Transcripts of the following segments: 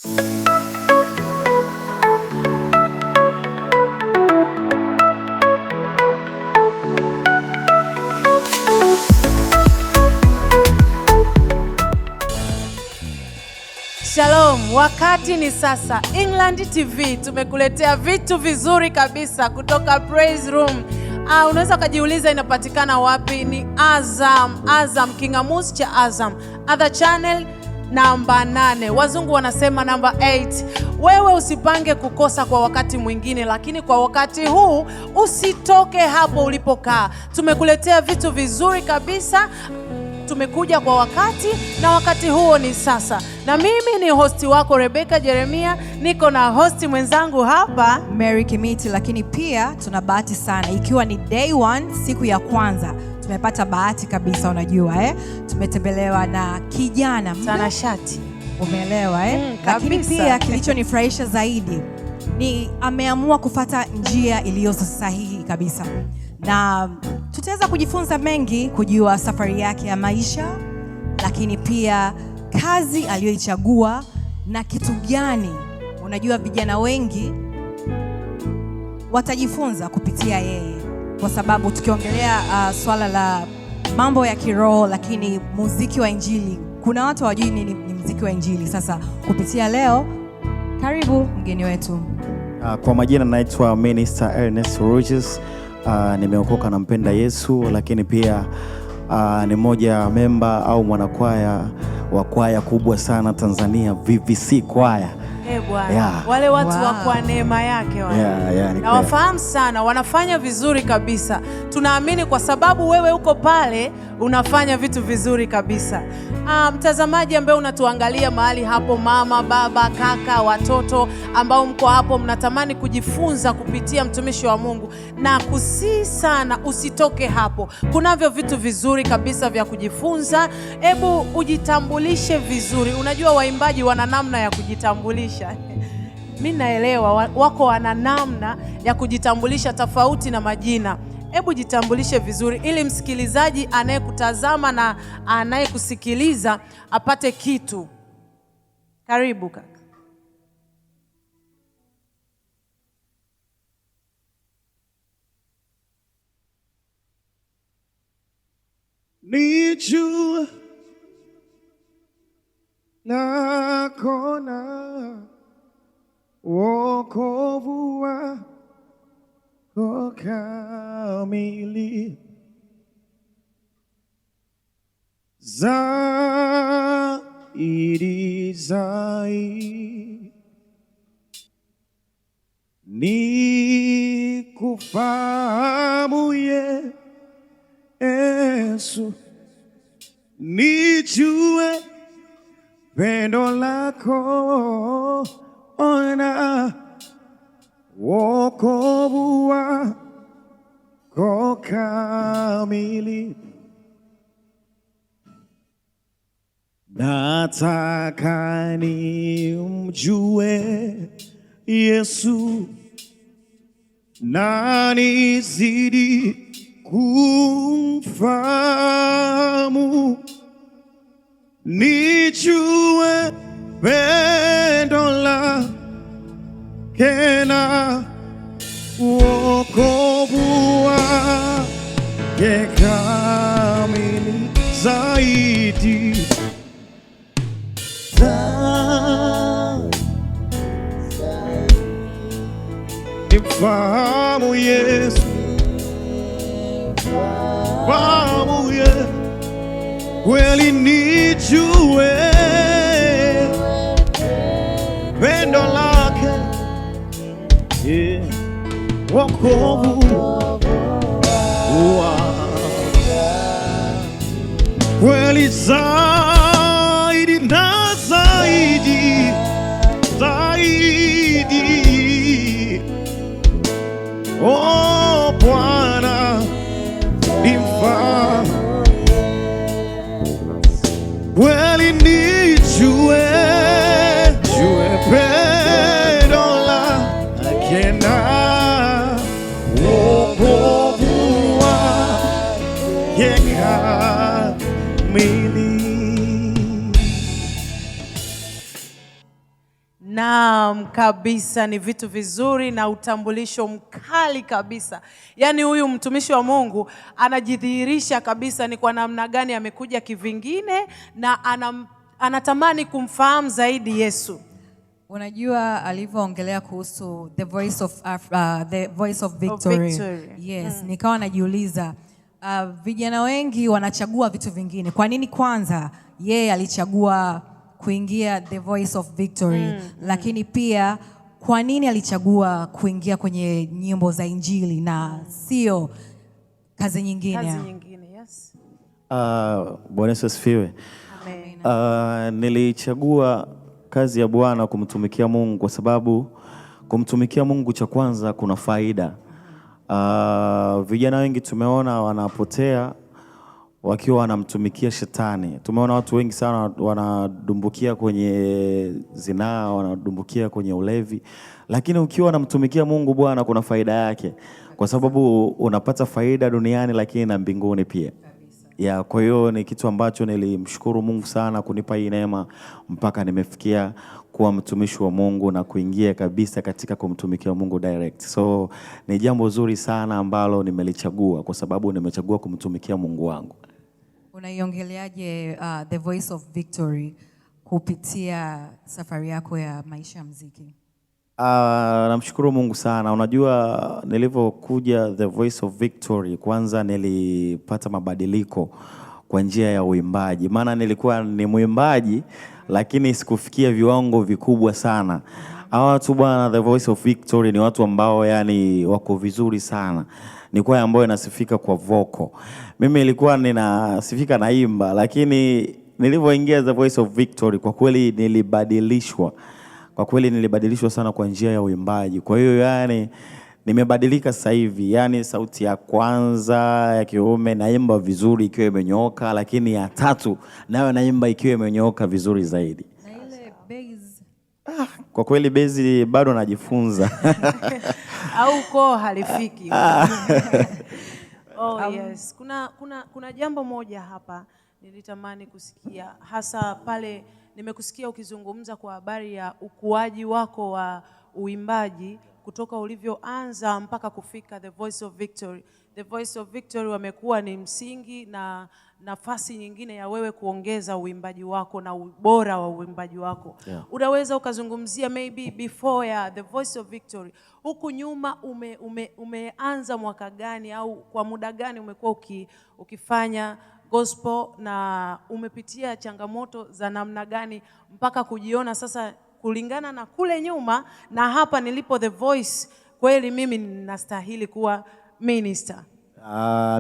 Shalom, wakati ni sasa. England TV tumekuletea vitu vizuri kabisa kutoka Praise Room. Unaweza kujiuliza inapatikana wapi? Ni Azam, kingamuzi cha Azam. Other channel namba 8. Wazungu wanasema namba 8. Wewe usipange kukosa kwa wakati mwingine, lakini kwa wakati huu usitoke hapo ulipokaa. Tumekuletea vitu vizuri kabisa. Tumekuja kwa wakati na wakati huo ni sasa. Na mimi ni hosti wako Rebecca Jeremia, niko na hosti mwenzangu hapa Mary Kimiti, lakini pia tuna bahati sana ikiwa ni day 1, siku ya kwanza. Tumepata bahati kabisa, unajua tumetembelewa na kijana mtanashati. Umeelewa lakini pia kilichonifurahisha zaidi ni ameamua kufata njia iliyo sahihi kabisa. Na tutaweza kujifunza mengi, kujua safari yake ya maisha, lakini pia kazi aliyoichagua na kitu gani. Unajua vijana wengi watajifunza kupitia yeye, kwa sababu tukiongelea swala la mambo ya kiroho, lakini muziki wa injili, kuna watu hawajui ni muziki wa injili. Sasa kupitia leo, karibu mgeni wetu. Kwa majina naitwa Minister Ernest Rogers. Nimeokoka, nampenda Yesu, lakini pia ni moja memba au mwanakwaya wa kwaya kubwa sana Tanzania, VVC kwaya. Bwana. Wale watu wa kwa neema yake wale. Na wafahamu sana, wanafanya vizuri kabisa. Tunaamini kwa sababu wewe uko pale unafanya vitu vizuri kabisa. Mtazamaji ambaye unatuangalia mahali hapo, mama, baba, kaka, watoto ambao mko hapo, mnatamani kujifunza kupitia mtumishi wa Mungu, na kusii sana usitoke hapo. Kunavyo vitu vizuri kabisa vya kujifunza. Hebu ujitambulishe vizuri. Unajua waimbaji wana namna ya kujitambulisha. Mimi naelewa wako wana namna ya kujitambulisha tofauti na majina. Hebu jitambulishe vizuri ili msikilizaji anayekutazama na anayekusikiliza apate kitu. Karibu kaka. Nijua na kona wokovu wako kamili, zaidi nikufahamu Yesu, nijue pendo lako, ona wokovu wako kamili. Nataka nimjue Yesu na nizidi kumfahamu, nijue pendo lake na wokovu wake kamili, zaidi nimfahamu Yesu, fahamu Yesu kweli, nijue pendo lake, wokovu kweli, zaidi na zaidi, Bwana nimfahamu kweli, nijue pendo lake na wokovu wake kamili. Naam kabisa, ni vitu vizuri na utambulisho mkali kabisa. Yaani huyu mtumishi wa Mungu anajidhihirisha kabisa ni kwa namna gani amekuja kivingine na anatamani kumfahamu zaidi Yesu. Unajua alivyoongelea kuhusu the voice of victory. Yes, nikawa najiuliza vijana wengi wanachagua vitu vingine. Kwa nini kwanza yeye alichagua kuingia the voice of victory, lakini pia kwa nini alichagua kuingia kwenye nyimbo za Injili na sio kazi nyingine? Kazi nyingine, yes. Bwana Yesu asifiwe. Amen. Nilichagua kazi ya Bwana kumtumikia Mungu kwa sababu kumtumikia Mungu cha kwanza kuna faida. Vijana wengi tumeona wanapotea wakiwa wanamtumikia shetani. Tumeona watu wengi sana wanadumbukia kwenye zinaa, wanadumbukia kwenye ulevi. Lakini ukiwa unamtumikia Mungu Bwana kuna faida yake. Kwa sababu unapata faida duniani lakini na mbinguni pia. Ya, kwa hiyo ni kitu ambacho nilimshukuru Mungu sana kunipa hii neema mpaka nimefikia kuwa mtumishi wa Mungu na kuingia kabisa katika kumtumikia Mungu direct. So ni jambo zuri sana ambalo nimelichagua kwa sababu nimechagua kumtumikia Mungu wangu. Unaiongeleaje the voice of victory kupitia safari yako ya maisha ya muziki? Namshukuru Mungu sana. Unajua nilivyokuja the voice of victory, kwanza nilipata mabadiliko kwa njia ya uimbaji. Maana nilikuwa ni muimbaji lakini sikufikia viwango vikubwa sana. Hawa watu bwana the voice of victory ni watu ambao yani wako vizuri sana. Ni kwaya ambayo inasifika kwa vocal. Mimi nilikuwa ninasifika naimba, lakini nilivyoingia the voice of victory kwa kweli nilibadilishwa. Kwa kweli nilibadilishwa sana kwa njia ya uimbaji. Kwa hiyo yani nimebadilika sasa hivi. Yani sauti ya kwanza ya kiume naimba vizuri ikiwa imenyooka, lakini ya tatu nayo naimba ikiwa imenyooka vizuri zaidi. Na ile bass kwa kweli bass bado najifunza. Au ko halifiki. Oh yes. Kuna jambo moja hapa nilitamani kusikia, hasa pale nimekusikia ukizungumza kwa habari ya ukuaji wako wa uimbaji kutoka ulivyoanza mpaka kufika the voice of victory. The voice of victory wamekuwa ni msingi na nafasi nyingine ya wewe kuongeza uimbaji wako na ubora wa uimbaji wako. Yeah. Unaweza ukazungumzia maybe before ya the voice of victory, huku nyuma umeanza mwaka gani au kwa muda gani umekuwa ukifanya gospel na umepitia changamoto za namna gani mpaka kujiona sasa kulingana na kule nyuma na hapa nilipo the voice kweli mimi ninastahili kuwa minister?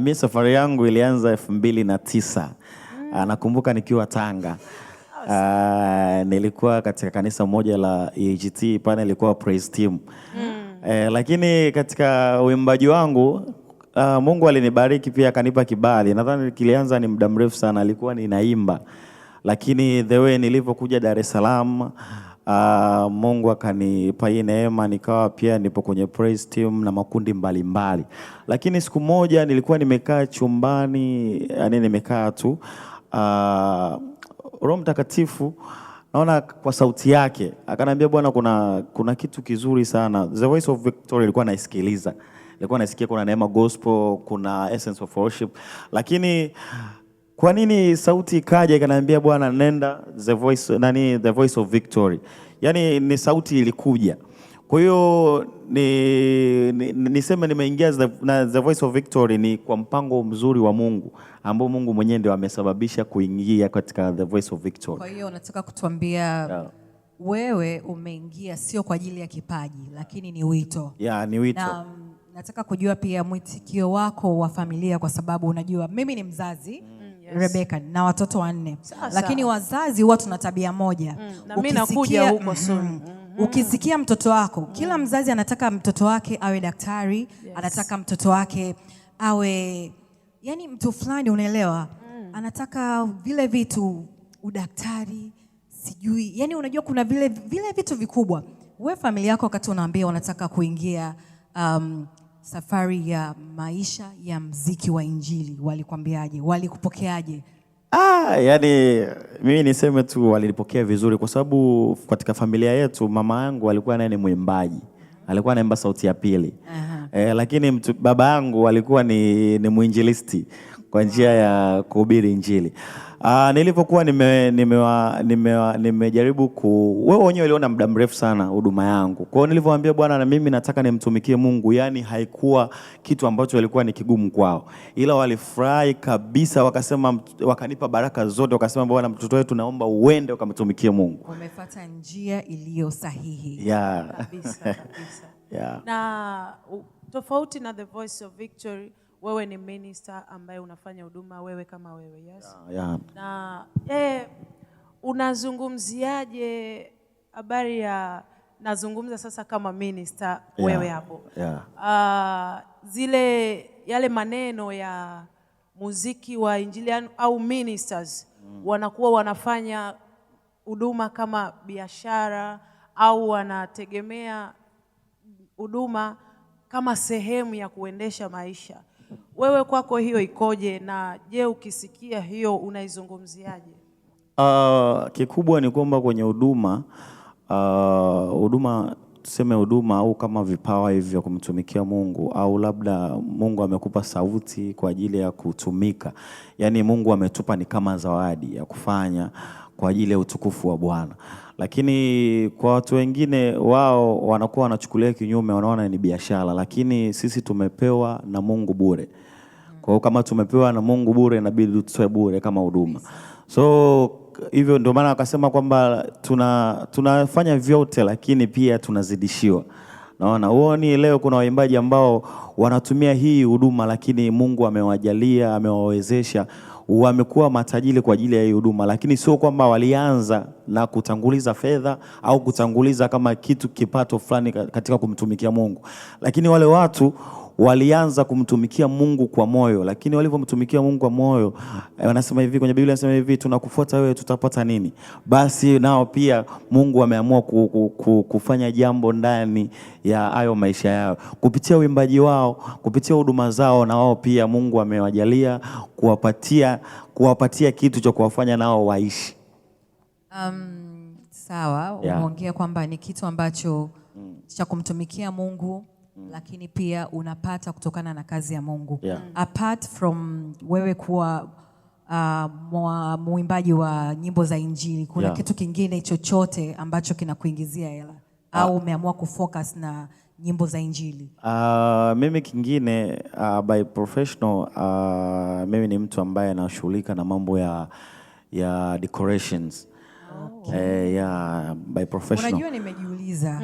Mimi safari yangu ilianza 2009. Nakumbuka nikiwa Tanga. Nilikuwa katika kanisa moja la EAGT, pale nilikuwa praise team. Lakini katika uimbaji wangu Mungu alinibariki pia akanipa kibali. Nadhani kilianza ni muda mrefu sana, alikuwa ninaimba. Lakini the way nilivyokuja Dar es Salaam, Mungu akanipa hii neema, nikawa pia nipo kwenye praise team na makundi mbalimbali. Lakini siku moja nilikuwa nimekaa chumbani, yani nimekaa tu, Roho Mtakatifu naona kwa sauti yake akaniambia Bwana kuna kitu kizuri sana. The Voice of Victory ilikuwa naisikiliza. Nilikuwa nasikia kuna Neema Gospel, kuna Essence of Worship. Lakini kwa nini sauti ikaja ikaniambia Bwana nenda the Voice of Victory? Yani ni sauti ilikuja. Kwa hiyo niseme nimeingia na the Voice of Victory ni kwa mpango mzuri wa Mungu ambao Mungu mwenyewe ndio amesababisha kuingia katika the Voice of Victory. Kwa hiyo unataka kutuambia wewe umeingia sio kwa ajili ya kipaji lakini ni wito. Ni wito. Na nataka kujua pia mwitikio wako wa familia, kwa sababu unajua mimi ni mzazi, yes. Rebecca na watoto 4. Lakini wazazi huwa tuna tabia moja. Na mimi nakuja huko soon. Ukisikia mtoto wako, kila mzazi anataka mtoto wake awe daktari, yes. Anataka mtoto wake awe yani mtu fulani, unaelewa? Anataka vile vitu, udaktari, sijui. Yani unajua kuna vile vitu vikubwa. Wewe familia yako wakati unaambia unataka kuingia safari ya maisha ya muziki wa Injili, walikwambiaje? Walikupokeaje? Yani mimi niseme tu walipokea vizuri kwa sababu katika familia yetu mama yangu alikuwa naye ni mwimbaji. Alikuwa anaimba sauti ya pili. Lakini baba yangu alikuwa ni mwinjilisti kwa njia ya kuhubiri Injili. Nilipokuwa nimejaribu wewe wenyewe uliona muda mrefu sana huduma yangu. Kwa hiyo nilivyowaambia Bwana na mimi nataka nimtumikie Mungu, yani haikuwa kitu ambacho ilikuwa ni kigumu kwao. Ila walifurahi kabisa, wakasema, wakanipa baraka zote, wakasema Bwana, mtoto wetu naomba uende ukamtumikie Mungu. Umefuata njia iliyo sahihi. Kabisa. Na tofauti na The Voice of Victory, wewe ni minister ambaye unafanya huduma wewe kama wewe, yes? Na unazungumziaje habari ya, nazungumza sasa kama minister wewe hapo. Yale maneno ya muziki wa Injili au ministers wanakuwa wanafanya huduma kama biashara au wanategemea huduma kama sehemu ya kuendesha maisha. Wewe kwako hiyo ikoje, na je, ukisikia hiyo unaizungumziaje? Kikubwa ni kwamba kwenye huduma tuseme huduma au kama vipawa hivyo kumtumikia Mungu, au labda Mungu amekupa sauti kwa ajili ya kutumika. Yani Mungu ametupa ni kama zawadi ya kufanya kwa ajili ya utukufu wa Bwana. Lakini kwa watu wengine wao wanakuwa wanachukulia kinyume, wanaona ni biashara, lakini sisi tumepewa na Mungu bure. Kwa hiyo kama tumepewa na Mungu bure, inabidi tutoe bure kama huduma. So hivyo ndio maana akasema kwamba tunafanya vyote lakini pia tunazidishiwa. Naona huoni leo kuna waimbaji ambao wanatumia hii huduma lakini Mungu amewajalia, amewawezesha, wamekuwa matajiri kwa ajili ya hii huduma, lakini sio kwamba walianza na kutanguliza fedha au kutanguliza kama kitu kipato fulani katika kumtumikia Mungu. Lakini wale watu walianza kumtumikia Mungu kwa moyo, lakini walivyomtumikia Mungu kwa moyo, wanasema hivi kwenye Biblia, inasema hivi, tunakufuata wewe tutapata nini? Basi nao pia Mungu ameamua kufanya jambo ndani ya hayo maisha yao kupitia uimbaji wao, kupitia huduma zao, na wao pia Mungu amewajalia kuwapatia kitu cha kuwafanya nao waishi. Sawa, umeongea kwamba ni kitu ambacho cha kumtumikia Mungu, lakini pia unapata kutokana na kazi ya Mungu. Apart from wewe kuwa muimbaji wa nyimbo za Injili, kuna kitu kingine chochote ambacho kinakuingizia hela au umeamua kufocus na nyimbo za Injili? Mimi kingine by professional, mimi ni mtu ambaye anashughulika na mambo ya decorations. By professional. Unajua nimejiuliza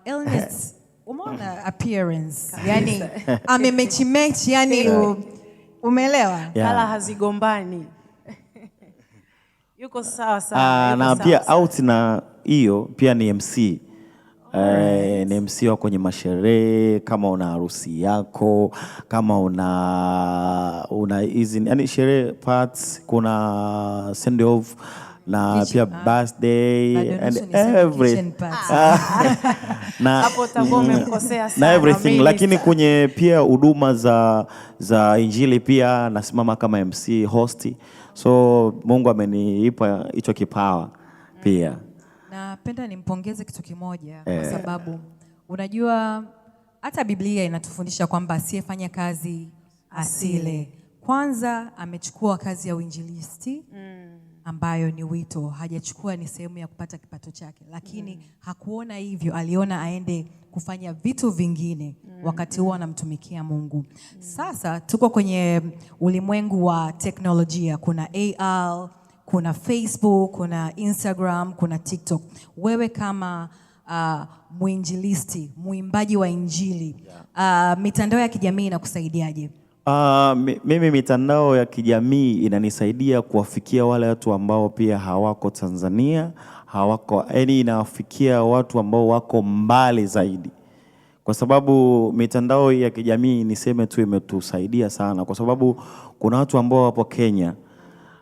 Ernest, umeona appearance, yani amemechi, yani umeelewa? Kala hazigombani. Yuko sawa. Na pia out na hiyo pia ni MC. Ni MC wa kwenye masherehe, kama una harusi yako, kama una hizi yani sherehe parts, kuna send off na pia birthday and everything. Na everything. Lakini kwenye pia huduma za Injili pia nasimama kama MC host. So Mungu amenipa hicho kipawa pia. Napenda nimpongeze kitu kimoja kwa sababu unajua hata Biblia inatufundisha kwamba asiyefanya kazi asile. Kwanza amechukua kazi ya uinjilisti ambayo ni wito, hajachukua ni sehemu ya kupata kipato chake, lakini hakuona hivyo, aliona aende kufanya vitu vingine wakati huo anamtumikia Mungu. Sasa tuko kwenye ulimwengu wa teknolojia, kuna AR, kuna Facebook, kuna Instagram, kuna TikTok. Wewe kama muinjilisti, muimbaji wa Injili, mitandao ya kijamii inakusaidiaje? Mimi mitandao ya kijamii inanisaidia kuwafikia wale watu ambao pia hawako Tanzania, yani inawafikia watu ambao wako mbali zaidi. Kwa sababu mitandao ya kijamii niseme tu imetusaidia sana, kwa sababu kuna watu ambao wapo Kenya.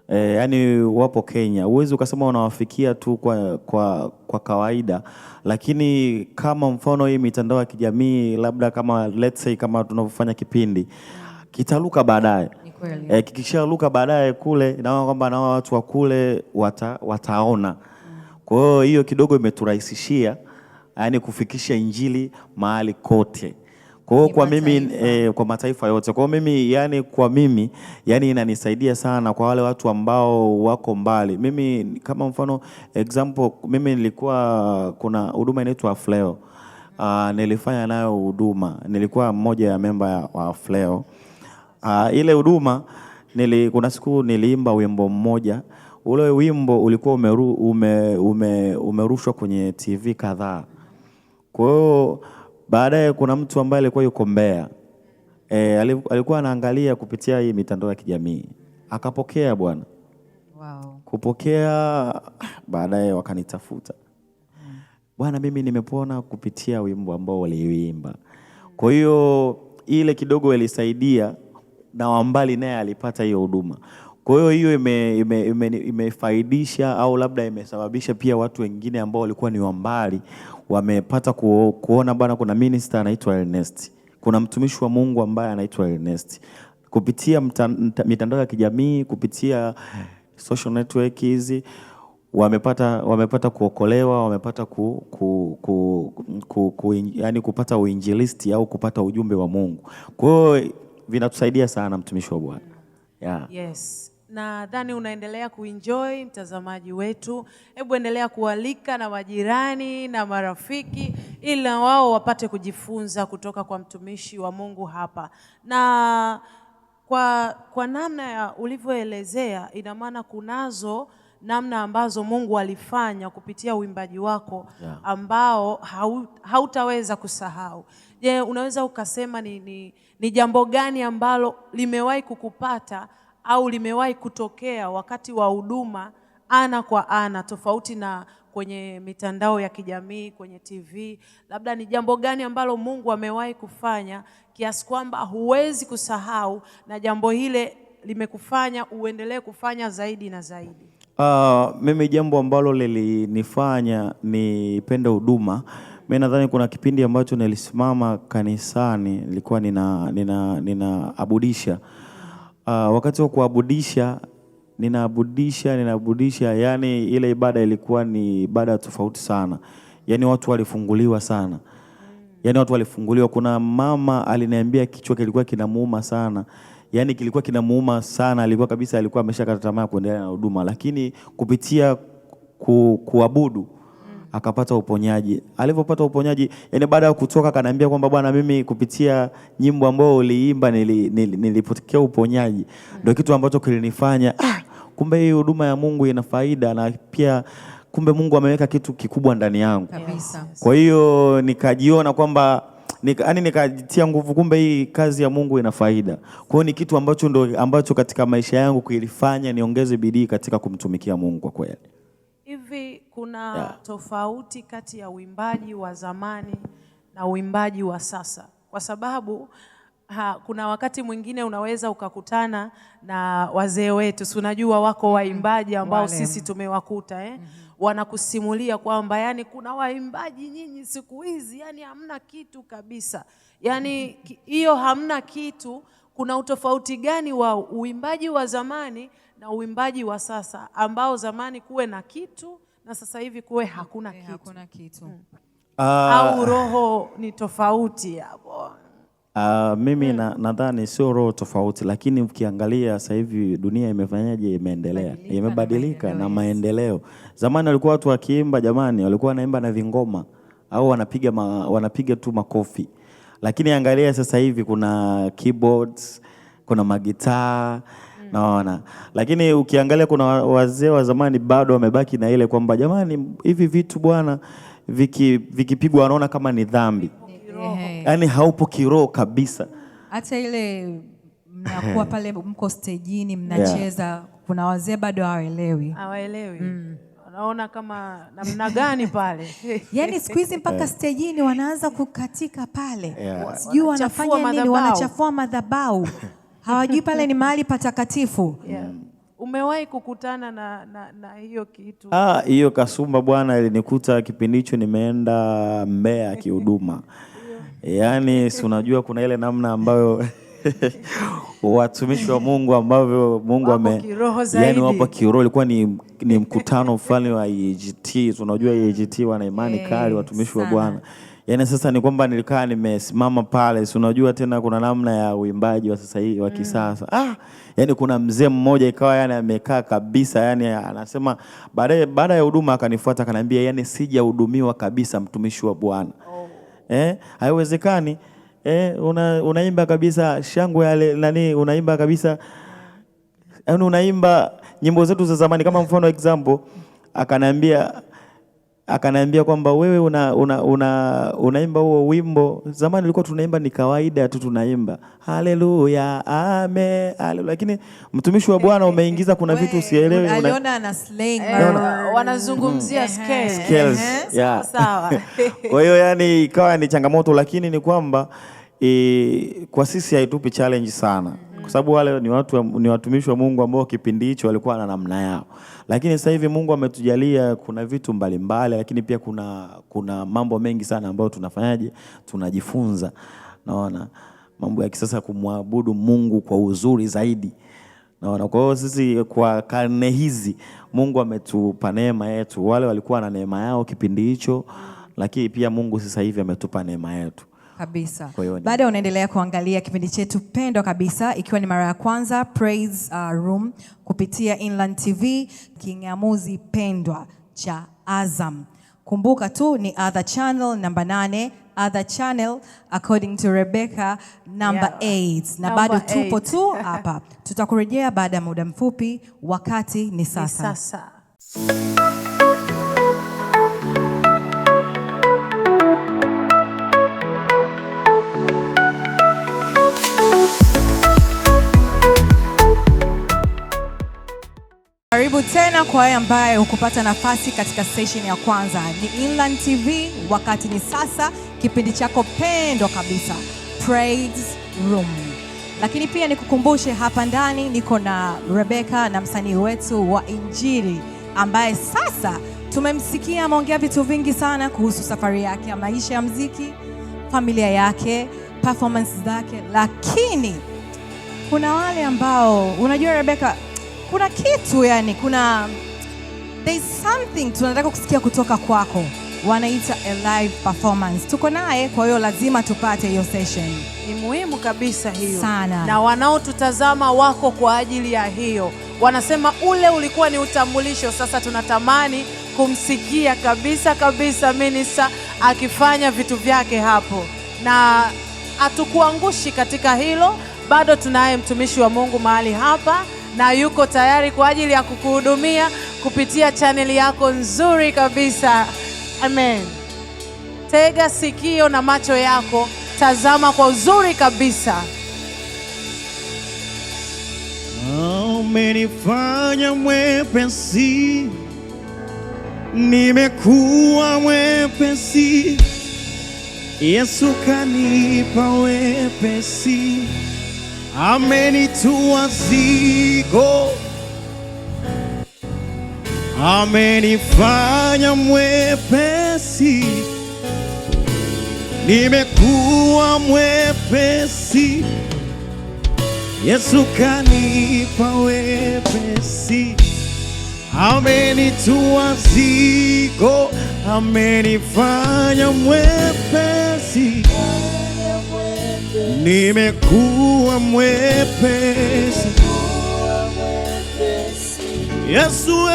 Yani wapo Kenya, huwezi ukasema unawafikia tu kwa kawaida, lakini kama mfano hii mitandao ya kijamii labda kama let's say kama tunavyofanya kipindi kitaluka baadaye. Kikisharuka baadaye kule naona kwamba na watu wa kule wataona. Kwa hiyo kidogo imeturahisishia yani kufikisha injili mahali kote. Kwa hiyo kwa mimi kwa mataifa yote. Kwa mimi yani inanisaidia sana kwa wale watu ambao wako mbali. Mimi kama mfano example, mimi nilikuwa kuna huduma inaitwa Fleo. Nilifanya nayo huduma. Nilikuwa mmoja ya member wa Fleo. Ile huduma kuna siku niliimba wimbo mmoja. Ule wimbo ulikuwa umerushwa kwenye TV kadhaa. Kwa hiyo baadaye kuna mtu ambaye alikuwa yuko Mbeya. Alikuwa anaangalia kupitia hii mitandao ya kijamii. Akapokea bwana. Wow. Kupokea baadaye wakanitafuta. Bwana, mimi nimepona kupitia wimbo ambao waliuimba. Kwa hiyo ile kidogo ilisaidia na wambali naye alipata hiyo huduma. Kwa hiyo imefaidisha au labda imesababisha pia watu wengine ambao walikuwa ni wambali wamepata kuona bwana, kuna minister anaitwa Ernest. Kuna mtumishi wa Mungu ambaye anaitwa Ernest. Kupitia mitandao ya kijamii, kupitia social network hizi wamepata kuokolewa, wamepata yani kupata uinjilisti au kupata ujumbe wa Mungu. Kwa hiyo vinatusaidia sana mtumishi wa Bwana. Yeah. Yes. Nadhani unaendelea kuenjoy mtazamaji wetu. Hebu endelea kualika na majirani na marafiki ili wao wapate kujifunza kutoka kwa mtumishi wa Mungu hapa. Na kwa namna ya ulivyoelezea, ina maana kunazo namna ambazo Mungu alifanya kupitia uimbaji wako ambao hautaweza kusahau. Je, unaweza ukasema ni jambo gani ambalo limewahi kukupata au limewahi kutokea wakati wa huduma ana kwa ana, tofauti na kwenye mitandao ya kijamii, kwenye TV? Labda ni jambo gani ambalo Mungu amewahi kufanya kiasi kwamba huwezi kusahau na jambo hile limekufanya uendelee kufanya zaidi na zaidi? Mimi jambo ambalo lilinifanya nipende huduma, mimi nadhani kuna kipindi ambacho nilisimama kanisani, nilikuwa ninaabudisha. Wakati wa kuabudisha, ninaabudisha, yani ile ibada ilikuwa ni ibada tofauti sana. Yani watu walifunguliwa sana. Yani watu walifunguliwa. Kuna mama aliniambia kichwa kilikuwa kinamuuma sana. Yani kilikuwa kinamuuma sana, alikuwa ameshakata tamaa kuendelea na huduma, lakini kupitia kuabudu akapata uponyaji. Alipopata uponyaji, yani baada ya kutoka akaniambia kwamba bwana, mimi kupitia nyimbo ambao uliimba nilipokea uponyaji. Ndio kitu ambacho kilinifanya kumbe hii huduma ya Mungu ina faida, na pia kumbe Mungu ameweka kitu kikubwa ndani yangu. Kabisa. Kwa hiyo nikajiona kwamba nikajitia nguvu, kumbe hii kazi ya Mungu ina faida. Kwa hiyo ni kitu ambacho katika maisha yangu kilifanya niongeze bidii katika kumtumikia Mungu kwa kweli. Hivi kuna tofauti kati ya uimbaji wa zamani na uimbaji wa sasa? Kwa sababu kuna wakati mwingine unaweza ukakutana na wazee wetu, si unajua wako waimbaji ambao sisi tumewakuta wanakusimulia kwamba yani kuna waimbaji nyinyi siku hizi yani hamna kitu kabisa. Yani hiyo hamna kitu. Kuna utofauti gani wa uimbaji wa zamani na uimbaji wa sasa, ambao zamani kuwe na kitu na sasa hivi kuwe hakuna kitu? Au roho ni tofauti hapo? Mimi nadhani sio roho tofauti, lakini ukiangalia sasa hivi dunia imefanyaje, imeendelea, imebadilika na maendeleo. Zamani walikuwa watu wakiimba, jamani, walikuwa wanaimba na vingoma au wanapiga tu makofi. Lakini angalia sasa hivi kuna keyboards, kuna magitaa, naona. Lakini ukiangalia kuna wazee wa zamani bado wamebaki na ile kwamba jamani, hivi vitu bwana vikipigwa wanaona kama ni dhambi. Yani haupo kiroho kabisa. Hata ile mnakuwa pale mko stejini mnacheza, kuna wazee bado hawaelewi. Wanaona kama namna gani pale. Yani siku hizi mpaka stejini wanaanza kukatika pale. Sijui wanafanya nini, wanachafua madhabahu. Hawajui pale ni mahali patakatifu. Umewahi kukutana na hiyo kitu? Hiyo kasumba bwana ilinikuta kipindi hicho nimeenda Mbeya kihuduma. Yani si unajua kuna ile namna ambayo watumishi wa Mungu ambao Mungu yani wapo kiroho. Ilikuwa ni mkutano fulani wa EAGT. Tunajua EAGT wana imani kali, watumishi wa Bwana. Yani sasa ni kwamba nilikaa nimesimama pale, si unajua tena kuna namna ya uimbaji wa sasa hivi wa kisasa. Yani kuna mzee mmoja ikawa yani amekaa kabisa, yani anasema baada ya huduma akanifuata akaniambia, yani sijahudumiwa kabisa mtumishi wa Bwana. Haiwezekani. Unaimba kabisa shangwe yale nani, unaimba kabisa, yani unaimba nyimbo zetu za zamani. Kama mfano example, akaniambia kwamba wewe unaimba huo wimbo zamani ulikuwa tunaimba ni kawaida tu, tunaimba haleluya amen haleluya, lakini mtumishi wa Bwana umeingiza kuna vitu usielewi. Aliona ana slang, wanazungumzia scales. Sawa. Kwa hiyo yani ikawa ni changamoto, lakini ni kwamba kwa sisi haitupi challenge sana, kwa sababu wale ni watumishi wa Mungu ambao kipindi hicho walikuwa na namna yao. Lakini sasa hivi Mungu ametujalia kuna vitu mbalimbali, lakini pia kuna mambo mengi sana ambayo tunajifunza. Naona mambo ya kisasa kumwabudu Mungu kwa uzuri zaidi. Naona kwa hiyo sisi kwa karne hizi Mungu ametupa neema yetu. Wale walikuwa na neema yao kipindi hicho, lakini pia Mungu sasa hivi ametupa neema yetu. Kabisa. Baada unaendelea kuangalia kipindi chetu pendwa kabisa, ikiwa ni mara ya kwanza Praise Room kupitia Inland TV, kingamuzi pendwa cha Azam. Kumbuka tu ni other channel number 8, other channel according to Rebecca number 8. Na bado tupo tu hapa. Tutakurejea baada ya muda mfupi, wakati ni sasa. Karibu tena kwa wale ambaye hukupata nafasi katika session ya kwanza. Ni Inland TV, wakati ni sasa, kipindi chako pendwa kabisa, Praise Room. Lakini pia nikukumbushe hapa ndani niko na Rebecca na msanii wetu wa Injili ambaye sasa tumemsikia ameongea vitu vingi sana kuhusu safari yake ya maisha ya muziki, familia yake, performance zake, lakini kuna wale ambao unajua Rebecca, kuna kitu yani, there's something tunataka kusikia kutoka kwako, wanaita a live performance. Tuko naye, kwa hiyo lazima tupate hiyo session. Ni muhimu kabisa hiyo sana, na wanaotutazama wako kwa ajili ya hiyo. Wanasema ule ulikuwa ni utambulisho, sasa tunatamani kumsikia kabisa minister akifanya vitu vyake hapo, na hatukuangushi katika hilo. Bado tunaye mtumishi wa Mungu mahali hapa na yuko tayari kwa ajili ya kukuhudumia kupitia chaneli yako nzuri kabisa. Amen. Tega sikio na macho yako, tazama kwa uzuri kabisa. Umenifanya mwepesi, nimekuwa mwepesi, Yesu kanipa wepesi, amenitua zigo, amenifanya mwepesi, nimekuwa mwepesi, Yesu kanipa wepesi, amenitua zigo, amenifanya mwepesi, nimekuwa mwepesi, Yesu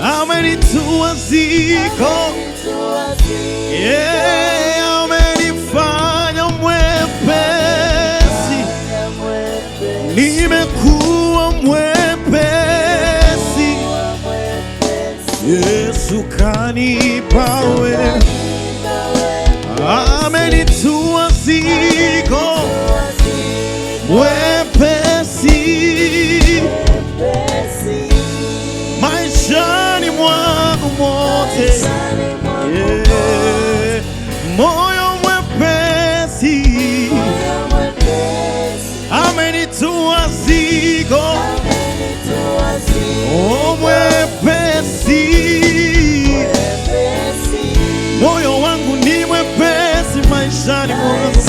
amenitua zigo, amenifanya mwepesi, nimekuwa mwepesi, Yesu kanipa wepesi, amenitua zigo, mwepesi, maishani mwangu mote, moyo mwepesi, amenitua zigo, mwepesi, moyo wangu ni mwepesi maishani mwangu.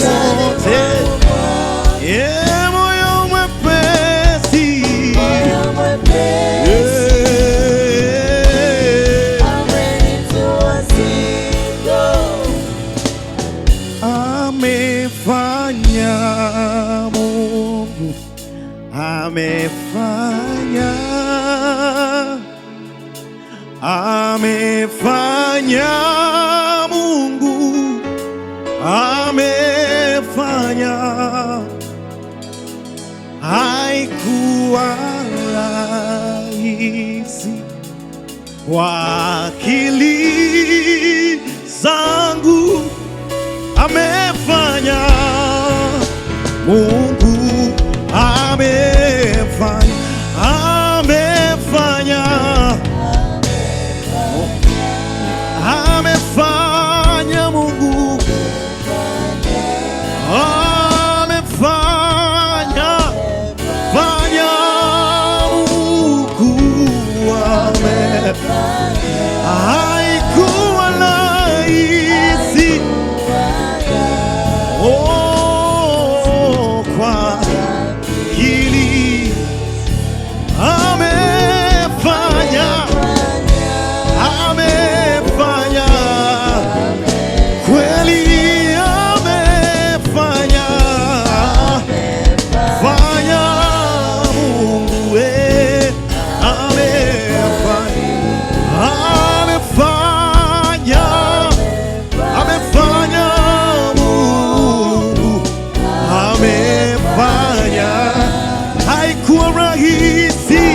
amefanya Mungu, amefanya. Haikuwa rahisi kwa akili zangu, amefanya Mungu, amefanya, amefanya, amefanya Mungu, amefanya, fanya Mungu, haikuwa rahisi kwa hili, amefanya, amefanya kweli, amefanya, fanya Mungu, amefanya, amefanya Mungu, amefanya. Haikuwa rahisi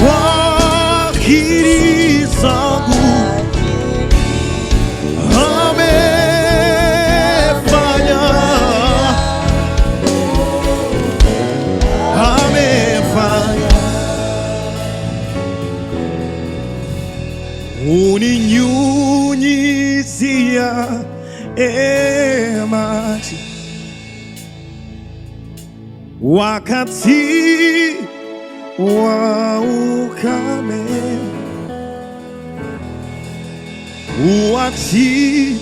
kwa akili zangu, amefanya, amefanya. Uninyunyizia maji wakati wa ukame, uachi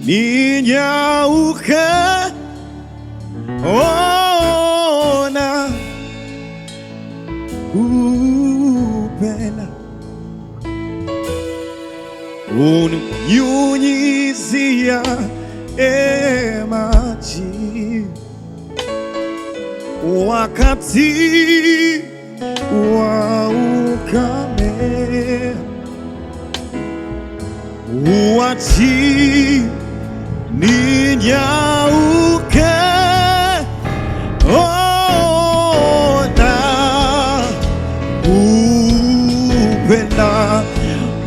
ninyauke, ona kupenda. Uninyunyizia maji wakati wa ukame, uachi ninyauke, ona kupenda.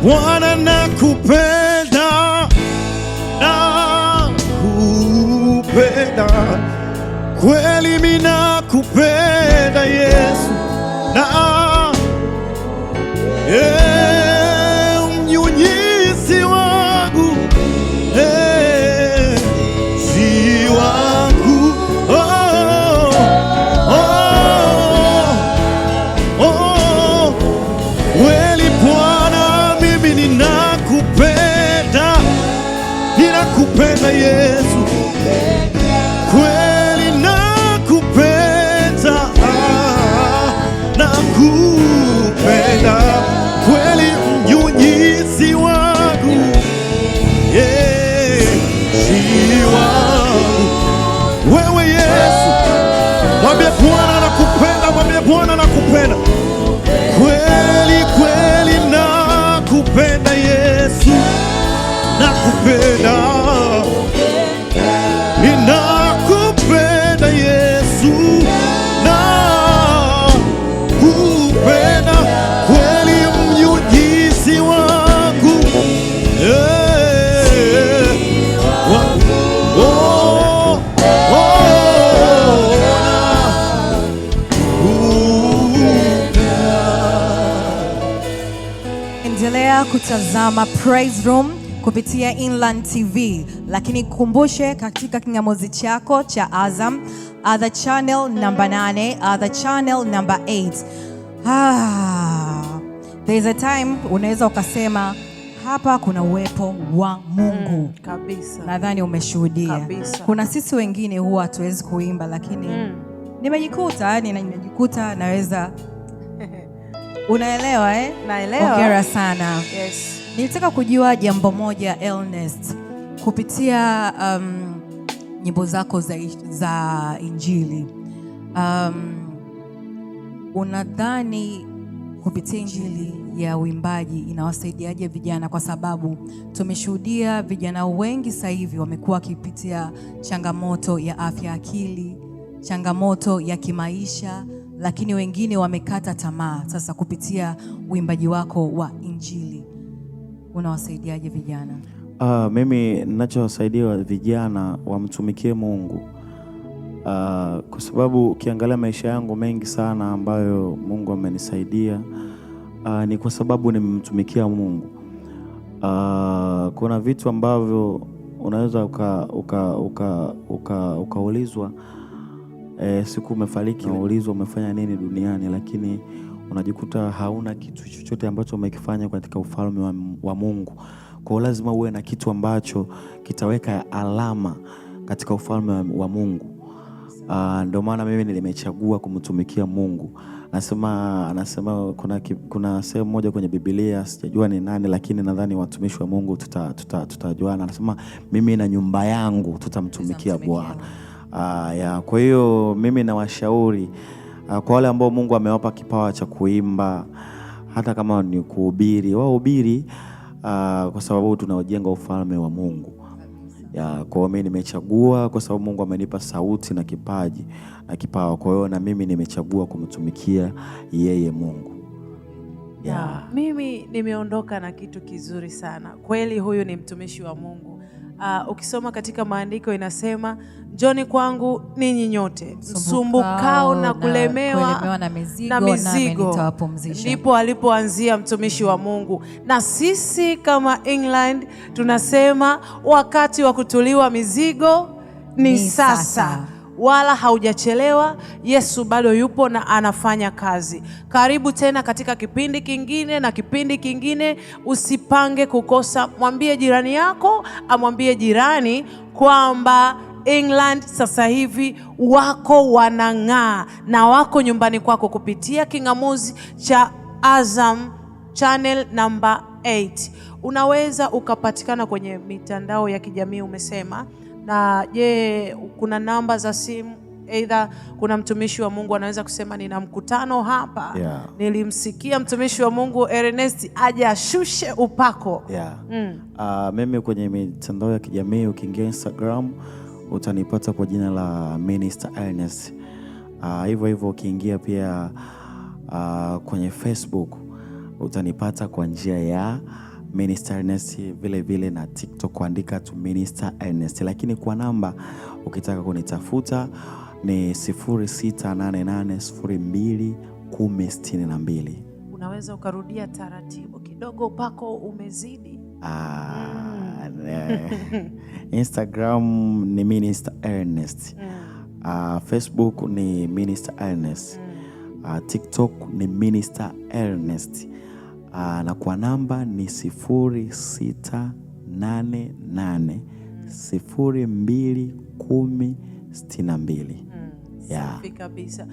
Bwana nakupenda, nakupenda kweli, mimi nakupenda Yesu, mnyunyizi wangu, si wangu, kweli Bwana, mimi ninakupenda, ninakupenda Yesu, kweli nakupenda, nakupenda kweli, mnyunyizi wangu, si wangu wewe Yesu. Mwambie Bwana nakupenda, mwambie Bwana nakupenda kweli, kweli nakupenda Yesu, nakupenda, ninakupenda Yesu, nakupenda kweli, mnyunyizi wangu, Endelea kutazama Praise Room kupitia Inland TV, lakini kukumbushe katika kingamuzi chako cha Azam, Other Channel number 8, Other Channel number 8. There's a time unaweza ukasema hapa kuna uwepo wa Mungu. Kabisa. Nadhani umeshuhudia. Kabisa. Kuna sisi wengine huwa hatuwezi kuimba, lakini nimejikuta naweza. Unaelewa Naelewa. Hongera sana. Yes. Nilitaka kujua jambo moja Ernest, kupitia nyimbo zako za Injili. Unadhani kupitia injili ya uimbaji inawasaidiaje vijana? Kwa sababu tumeshuhudia vijana wengi sasa hivi wamekuwa wakipitia changamoto ya afya akili, changamoto ya kimaisha, lakini wengine wamekata tamaa. Sasa kupitia uimbaji wako wa injili unawasaidiaje vijana? Mimi ninachowasaidia vijana wamtumikie Mungu. Kwa sababu ukiangalia maisha yangu mengi sana ambayo Mungu amenisaidia, ni kwa sababu nimemtumikia Mungu. Kuna vitu ambavyo unaweza ukaulizwa siku umefariki, unaulizwa umefanya nini duniani, lakini unajikuta hauna kitu chochote ambacho umekifanya katika ufalme wa Mungu. Kwa lazima uwe na kitu ambacho kitaweka alama katika ufalme wa Mungu. Ndio maana mimi nimechagua kumtumikia Mungu. Anasema kuna sehemu moja kwenye Biblia, sijajua ni nani, lakini nadhani watumishi wa Mungu tutajuana. Anasema mimi na nyumba yangu tutamtumikia Bwana. Kwa hiyo mimi nawashauri kwa wale ambao Mungu amewapa kipawa cha kuimba, hata kama ni kuhubiri, wahubiri, kwa sababu tunajenga ufalme wa Mungu. Kwa hiyo mimi nimechagua kwa sababu Mungu amenipa sauti na kipaji na kipawa. Kwa hiyo na mimi nimechagua kumtumikia yeye Mungu. Mimi nimeondoka na kitu kizuri sana. Kweli huyu ni mtumishi wa Mungu. Ukisoma katika maandiko inasema, njoni kwangu ninyi nyote msumbukao na kulemewa na mizigo, ndipo alipoanzia mtumishi wa Mungu. Na sisi kama England tunasema wakati wa kutuliwa mizigo ni sasa. Wala haujachelewa. Yesu bado yupo na anafanya kazi. Karibu tena katika kipindi kingine na kipindi kingine. Usipange kukosa. Mwambie jirani yako, amwambie jirani kwamba England sasa hivi wako wanang'aa na wako nyumbani kwako kupitia kingamuzi cha Azam channel number 8. Unaweza ukapatikana kwenye mitandao ya kijamii umesema. Na kuna namba za simu? Either kuna mtumishi wa Mungu anaweza kusema nina mkutano hapa, nilimsikia mtumishi wa Mungu Ernest aje ashushe upako. Mimi kwenye mitandao ya kijamii ukiingia Instagram utanipata kwa jina la Minister Ernest. Hivyo ukiingia pia kwenye Facebook utanipata kwa njia ya Minister Ernest, vile na TikTok kuandika tu Minister Ernest. Lakini kwa namba ukitaka kunitafuta ni 0688021062. Unaweza ukarudia taratibu kidogo, upako umezidi. Instagram ni Minister Ernest. Facebook ni Minister Ernest. TikTok ni Minister Ernest. Na kwa namba ni 0688021062. Safi kabisa.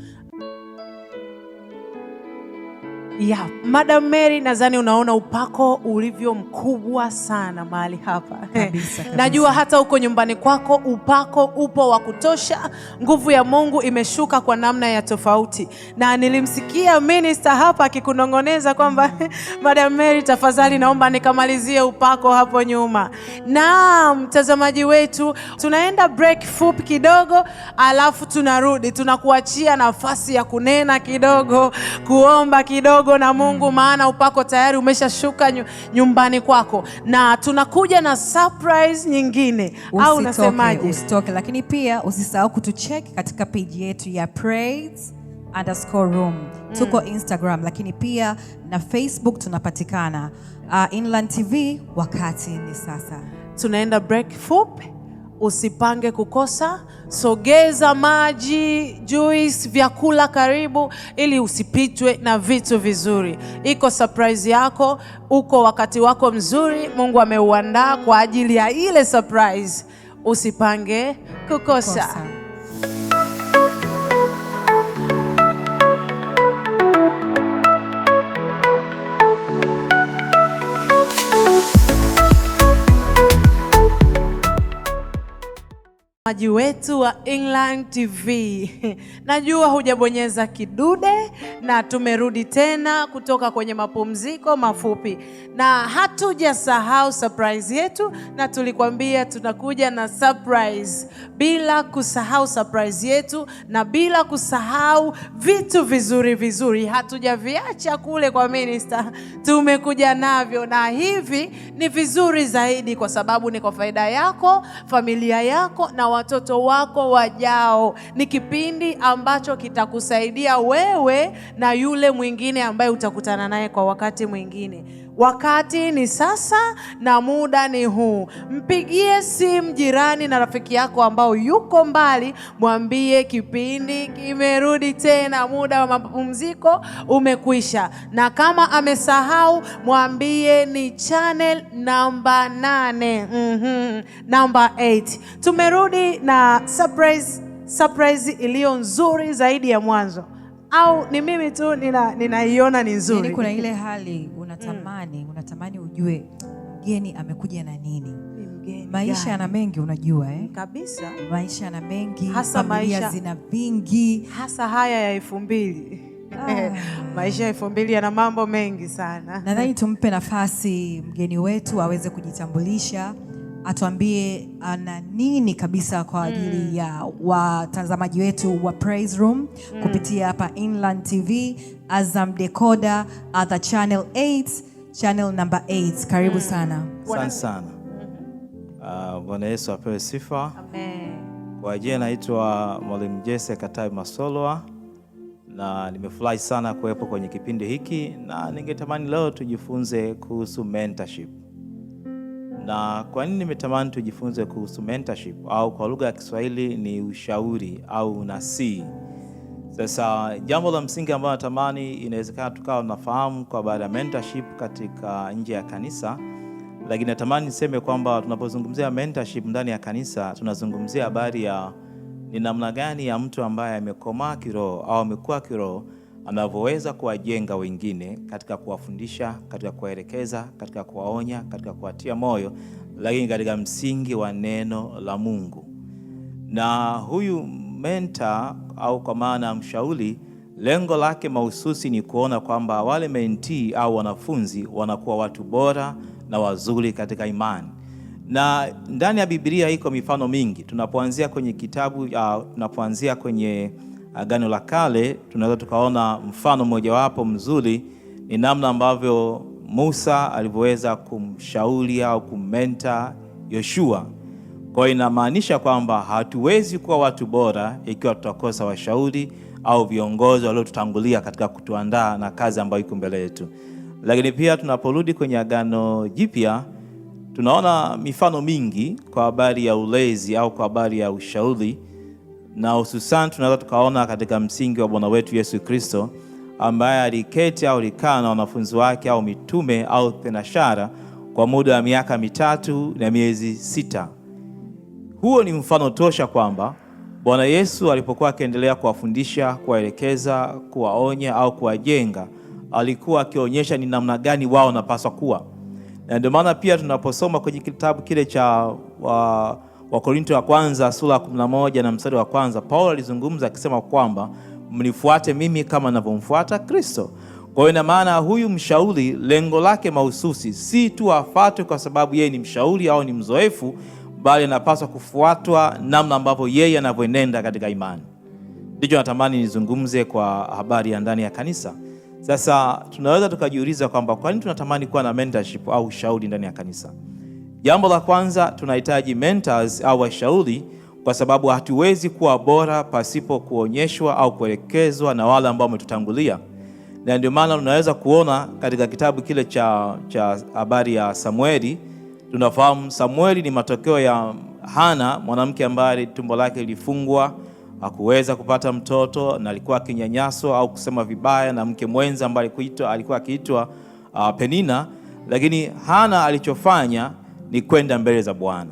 Madam Mary, nadhani unaona upako ulivyo mkubwa sana mahali hapa. Kabisa. Najua hata huko nyumbani kwako upako upo wa kutosha. Nguvu ya Mungu imeshuka kwa namna ya tofauti. Na nilimsikia minister hapa akikunongoneza kwamba Madam Mary, tafadhali naomba nikamalizie upako hapo nyuma. Na mtazamaji wetu, tunaenda break fupi kidogo, alafu tunarudi. Tunakuachia nafasi ya kunena kidogo, kuomba kidogo na Mungu, maana upako tayari umeshashuka nyumbani kwako. Na tunakuja na surprise nyingine. Au unasemaje? Usitoke, lakini pia usisahau kutucheck katika page yetu ya praise_room. Tuko Instagram, lakini pia na Facebook tunapatikana. Inland TV, wakati ni sasa. Tunaenda break fupi. Usipange kukosa. Sogeza maji, juice, vyakula karibu, ili usipitwe na vitu vizuri. Iko surprise yako, uko wakati wako mzuri Mungu ameuandaa kwa ajili ya ile surprise. Usipange kukosa. Maji wetu wa Inland TV. Najua hujabonyeza kidude na tumerudi tena kutoka kwenye mapumziko mafupi. Na hatujasahau surprise yetu, na tulikwambia tunakuja na surprise. Bila kusahau surprise yetu na bila kusahau vitu vizuri vizuri. Hatujaviacha kule kwa minister. Tumekuja navyo, na hivi ni vizuri zaidi kwa sababu ni kwa faida yako, familia yako na watoto wako wajao. Ni kipindi ambacho kitakusaidia wewe na yule mwingine ambaye utakutana naye kwa wakati mwingine. Wakati ni sasa na muda ni huu. Mpigie simu jirani na rafiki yako ambao yuko mbali, mwambie kipindi kimerudi tena, muda wa mapumziko umekwisha. Na kama amesahau, mwambie ni channel namba 8, namba 8. Tumerudi na surprise iliyo nzuri zaidi ya mwanzo. Au ni mimi tu ninaiona ni nzuri? Yaani kuna ile hali unatamani ujue mgeni amekuja na nini. Maisha yana mengi, unajua Kabisa. Maisha yana mengi, hasa familia zina vingi, hasa haya ya 2000. Maisha ya 2000 yana mambo mengi sana. Nadhani tumpe nafasi mgeni wetu aweze kujitambulisha, atuambie ana nini kabisa kwa ajili ya watazamaji wetu wa Praise Room kupitia hapa Inland TV, Azam Decoder, the channel 8, channel number 8. Karibu sana. Asante sana. Bwana Yesu apewe sifa. Amen. Kwa jina naitwa Mwalimu Jesse Katai Masolwa, na nimefurahi sana kuwepo kwenye kipindi hiki, na ningetamani leo tujifunze kuhusu mentorship. Na kwa nini nimetamani tujifunze kuhusu mentorship, au kwa lugha ya Kiswahili ni ushauri au nasihi? Sasa jambo la msingi ambalo natamani inawezekana tukawa tunafahamu kwa baada ya mentorship katika nje ya kanisa, lakini natamani niseme kwamba tunapozungumzia mentorship ndani ya kanisa, tunazungumzia habari ya ni namna gani ya mtu ambaye amekomaa kiroho au amekuwa kiroho anavyoweza kuwajenga wengine katika kuwafundisha, katika kuwaelekeza, katika kuwaonya, katika kuwatia moyo, lakini katika msingi wa neno la Mungu. Na huyu mentor au kwa maana mshauri, lengo lake mahususi ni kuona kwamba wale mentee au wanafunzi wanakuwa watu bora na wazuri katika imani. Na ndani ya Biblia iko mifano mingi. Tunapoanzia kwenye tunapoanzia kwenye Agano la Kale, tunaweza tukaona mfano mojawapo mzuri ni namna ambavyo Musa alivyoweza kumshauri au kummenta Yoshua. Kwa hiyo inamaanisha kwamba hatuwezi kuwa watu bora ikiwa tutakosa washauri au viongozi waliotutangulia katika kutuandaa na kazi ambayo iko mbele yetu. Lakini pia tunaporudi kwenye Agano Jipya, tunaona mifano mingi kwa habari ya ulezi au kwa habari ya ushauri, na hususan tunaweza tukaona katika msingi wa Bwana wetu Yesu Kristo, ambaye aliketi au alikaa na wanafunzi wake au mitume au thenashara kwa muda wa miaka 3 na miezi 6. Huo ni mfano tosha kwamba Bwana Yesu alipokuwa akiendelea kuwafundisha, kuwaelekeza, kuwaonya au kuwajenga, alikuwa akionyesha ni namna gani wao wanapaswa kuwa. Na ndio maana pia tunaposoma kwenye kitabu kile cha Wakorintho wa kwanza sura 11 na mstari wa 1, Paulo alizungumza akisema kwamba mnifuate mimi kama ninavyomfuata Kristo. Kwa hiyo ina maana huyu mshauri lengo lake mahususi si tu afuatwe kwa sababu yeye ni mshauri au ni mzoefu, bali anapaswa kufuatwa namna ambavyo yeye anavyoenenda katika imani. Ndicho natamani nizungumze kwa habari ya ndani ya kanisa. Sasa tunaweza tukajiuliza kwamba kwa nini tunatamani kuwa na mentorship au ushauri ndani ya kanisa? Jambo la kwanza, tunahitaji mentors au washauri kwa sababu hatuwezi kuwa bora pasipo kuonyeshwa au kuelekezwa na wale ambao wametutangulia. Na ndio maana tunaweza kuona katika kitabu kile cha habari ya Samueli, tunafahamu Samueli ni matokeo ya Hana, mwanamke ambaye tumbo lake lilifungwa, hakuweza kupata mtoto na alikuwa akinyanyaswa au kusema vibaya na mke mwenza ambaye alikuwa akiitwa Penina. Lakini Hana alichofanya ni kwenda mbele za Bwana.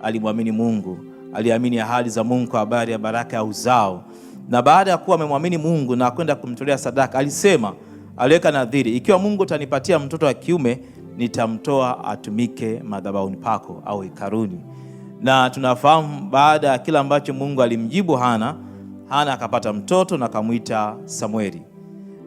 Alimwamini Mungu, aliamini ahadi za Mungu kwa habari ya baraka ya uzao. Na baada ya kuwa amemwamini Mungu na kwenda kumtolea sadaka, alisema, aliweka nadhiri, ikiwa Mungu atanipatia mtoto wa kiume, nitamtoa atumike madhabahuni pako au hekaluni. na tunafahamu baada ya kila ambacho Mungu alimjibu Hana, Hana akapata mtoto na akamwita Samueli.